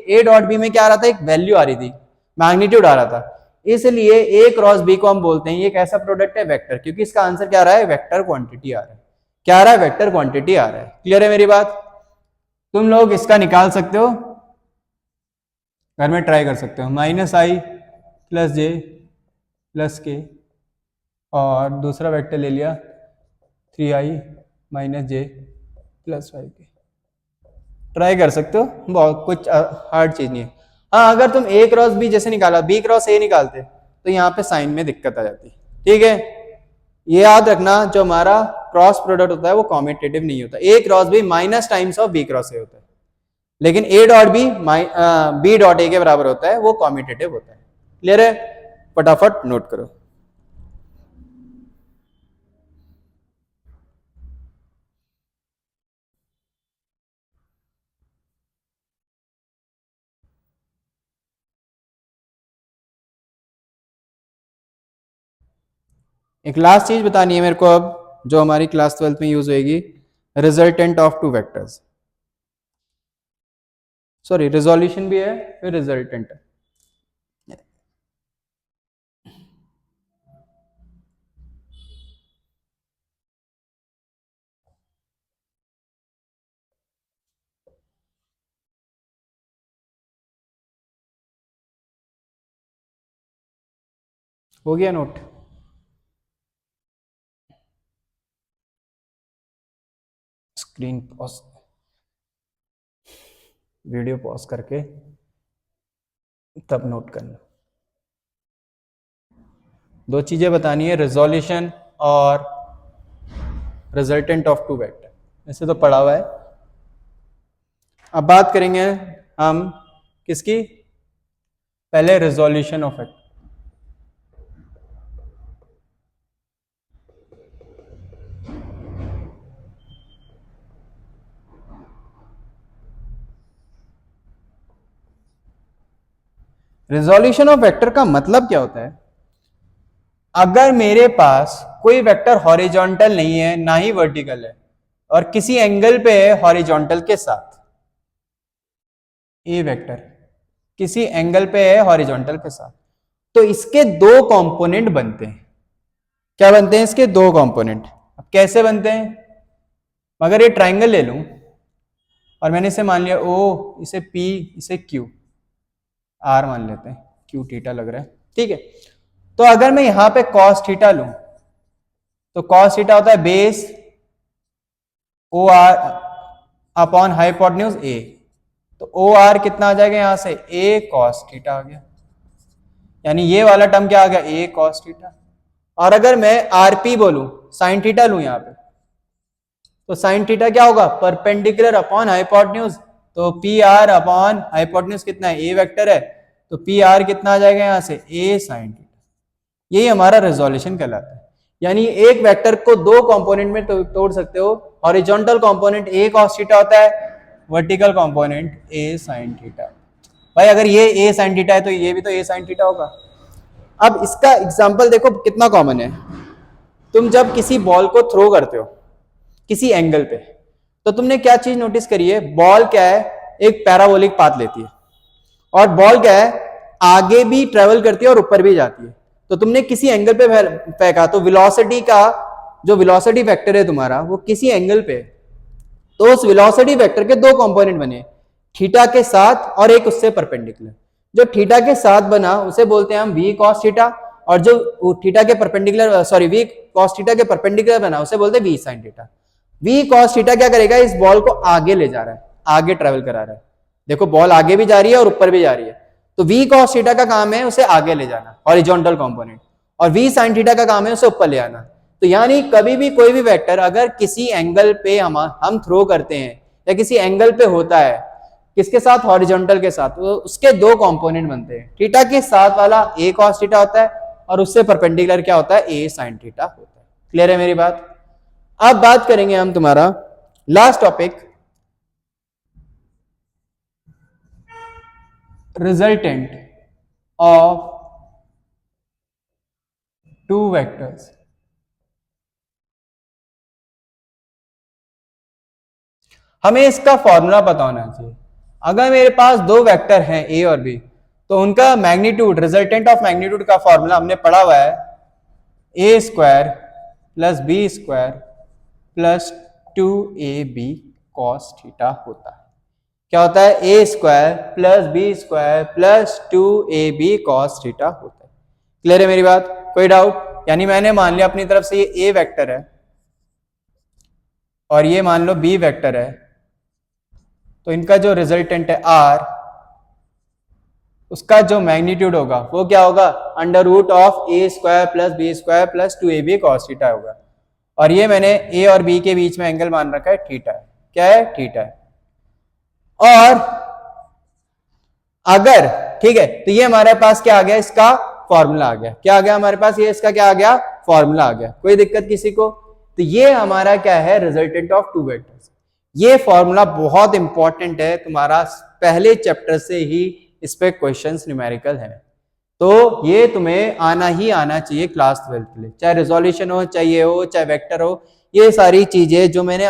ए डॉट बी में क्या आ रहा था, एक वैल्यू आ रही थी, मैग्नीट्यूड आ रहा था। इसलिए ए क्रॉस बी को हम बोलते हैं ये कैसा प्रोडक्ट है, वेक्टर, क्योंकि इसका आंसर क्या आ रहा है, वेक्टर क्वांटिटी आ रहा है। क्या आ रहा है, वेक्टर क्वांटिटी आ रहा है। क्लियर है मेरी बात? तुम लोग इसका निकाल सकते हो, घर में ट्राई कर सकते हो। -i + j + k और दूसरा वेक्टर ले लिया 3i - j + 5k। ट्राई कर सकते हो, बहुत कुछ हार्ड चीज नहीं है। हाँ, अगर तुम a क्रॉस b जैसे निकाला, b क्रॉस a निकालते तो यहाँ पे साइन में दिक्कत आ जाती। ठीक है, ये याद रखना, जो हमारा क्रॉस प्रोडक्ट होता है वो कॉम्यूटेटिव नहीं होता। A cross B minus times of B cross A होता है, लेकिन A dot B B dot A के बराबर होता है, वो कॉम्यूटेटिव होता है। क्लियर है? फटाफट नोट करो। एक लास्ट चीज बतानी है मेरे को अब, जो हमारी क्लास 12th में यूज होगी, resultant of two vectors. Sorry, resolution भी है फिर रिजल्टेंट है। हो गया note? Screen pause, video pause करके तब नोट करना। दो चीजें बतानी है, रिजोल्यूशन और रिजल्टेंट ऑफ टू वेक्टर। ऐसे तो पढ़ा हुआ है। अब बात करेंगे हम किसकी? पहले resolution of vector. Resolution of vector का मतलब क्या होता है? अगर मेरे पास कोई वेक्टर हॉरिजॉन्टल नहीं है ना ही वर्टिकल है, और किसी एंगल पे है हॉरिजॉन्टल के साथ, ए वेक्टर किसी एंगल पे है हॉरिजॉन्टल के साथ, तो इसके दो कंपोनेंट बनते हैं। क्या बनते हैं इसके? दो कंपोनेंट। अब कैसे बनते हैं? अगर ये ट्राइंगल ले लूं और मैंने इसे मान लिया ओ, इसे पी, इसे क्यू, आर मान लेते हैं, क्यू थीटा लग रहा है, ठीक है। तो अगर मैं यहां पे कॉस थीटा लूं, तो कॉस थीटा होता है base O R upon hypotenuse A, तो ओ आर कितना आ जाएगा यहां से? ए कॉस थीटा आ गया, यानी ये वाला टर्म क्या आ गया? ए कॉस थीटा। और अगर मैं आर पी बोलूं, साइन थीटा लूं यहां पे, तो साइन थीटा क्या होगा? परपेंडिकुलर अपॉन हाइपोटेन्यूज, तो पी आर अपॉन हाइपोटेन्यूज कितना है? ए वेक्टर है, तो पी आर कितना आ जाएगा यहां से? ए साइन थीटा। यही हमारा रेजोल्यूशन कहलाता है। यानी एक वेक्टर को दो कंपोनेंट में तोड़ सकते हो। हॉरिजॉन्टल कंपोनेंट ए कॉस थीटा होता है, वर्टिकल कंपोनेंट ए साइन थीटा। भाई अगर ये ए साइन थीटा है तो ये भी तो ए साइन थीटा होगा। अब इसका एग्जांपल देखो कितना कॉमन है। तुम जब किसी बॉल को थ्रो करते हो किसी एंगल पे, तो तुमने क्या चीज नोटिस करी है? बॉल क्या है? एक पैराबोलिक पाथ लेती है, और बॉल क्या है? आगे भी ट्रेवल करती है और ऊपर भी जाती है। तो तुमने किसी एंगल पे फेंका, तो वेलोसिटी का जो वेलोसिटी वेक्टर है तुम्हारा, वो किसी एंगल पे, तो उस वेलोसिटी वेक्टर के दो कंपोनेंट बने, थीटा के साथ और एक उससे परपेंडिकुलर। जो थीटा के साथ बना उसे बोलते हैं हम वी कॉस थीटा, और जो थीटा के perpendicular, sorry v cos theta के परपेंडिकुलर बना उसे बोलते हैं v sine theta. V cos theta क्या करेगा? इस बॉल को आगे ले जा रहा है, आगे ट्रेवल करा रहा है। देखो बॉल आगे भी जा रही है और ऊपर भी जा रही है, तो वी कॉस थीटा का काम है उसे आगे ले जाना, हॉरिजॉन्टल कंपोनेंट, और वी साइन थीटा का काम है उसे ऊपर ले आना। तो यानी कभी भी कोई भी वेक्टर अगर किसी एंगल पे हम थ्रो करते हैं या किसी एंगल पे होता है, किसके साथ? हॉरिजॉन्टल के साथ, तो उसके दो कंपोनेंट बनते हैं। थीटा के साथ वाला ए कॉस थीटा होता है, और उससे परपेंडिकुलर क्या होता है? ए साइन थीटा होता है। क्लियर है मेरी बात? अब बात करेंगे हम तुम्हारा last topic, resultant of two vectors. हमें इसका फॉर्मूला पता होना चाहिए। अगर मेरे पास दो वेक्टर हैं ए और बी, तो उनका मैग्नीट्यूड, रिजल्टेंट ऑफ मैग्नीट्यूड का फॉर्मूला हमने पढ़ा हुआ है, A square plus B square plus 2ab cos theta होता है। क्या होता है? A square plus B square plus 2ab cos theta होता है। क्लियर है मेरी बात? कोई डाउट? यानी मैंने मान लिया अपनी तरफ से ये ए वेक्टर है और ये मान लो बी वेक्टर है, तो इनका जो रिजल्टेंट है आर, उसका जो मैग्नीट्यूड होगा वो क्या होगा, under root of a square plus B square plus 2ab cos theta होगा। और ये मैंने ए और बी के बीच में एंगल मान रखा है थीटा है। क्या है? थीटा है। और अगर ठीक है, तो ये हमारे पास क्या आ गया, इसका फॉर्मूला आ गया। क्या आ गया हमारे पास, ये इसका क्या आ गया, फॉर्मूला आ गया। कोई दिक्कत किसी को? तो ये हमारा क्या है, रिजल्टेंट ऑफ टू वेक्टर्स। ये फॉर्मूला बहुत इंपॉर्टेंट है, तुम्हारा पहले चैप्टर से ही इस पे क्वेश्चंस न्यूमेरिकल है, तो ये तुम्हें आना ही आना चाहिए क्लास 12 के लिए, चाहे रिजोल्यूशन हो, चाहे ये हो, चाहे वेक्टर हो। ये सारी चीजें जो मैंने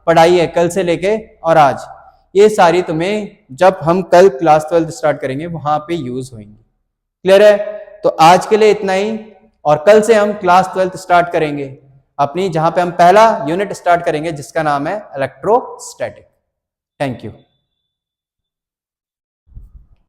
पढ़ाई है कल से लेके और आज, ये सारी तुम्हें जब हम कल क्लास 12 स्टार्ट करेंगे वहां पे यूज होंगी। क्लियर है? तो आज के लिए इतना ही, और कल से हम क्लास 12 स्टार्ट करेंगे अपनी, जहां पे हम पहला यूनिट स्टार्ट करेंगे जिसका नाम है इलेक्ट्रोस्टैटिक। Thank you.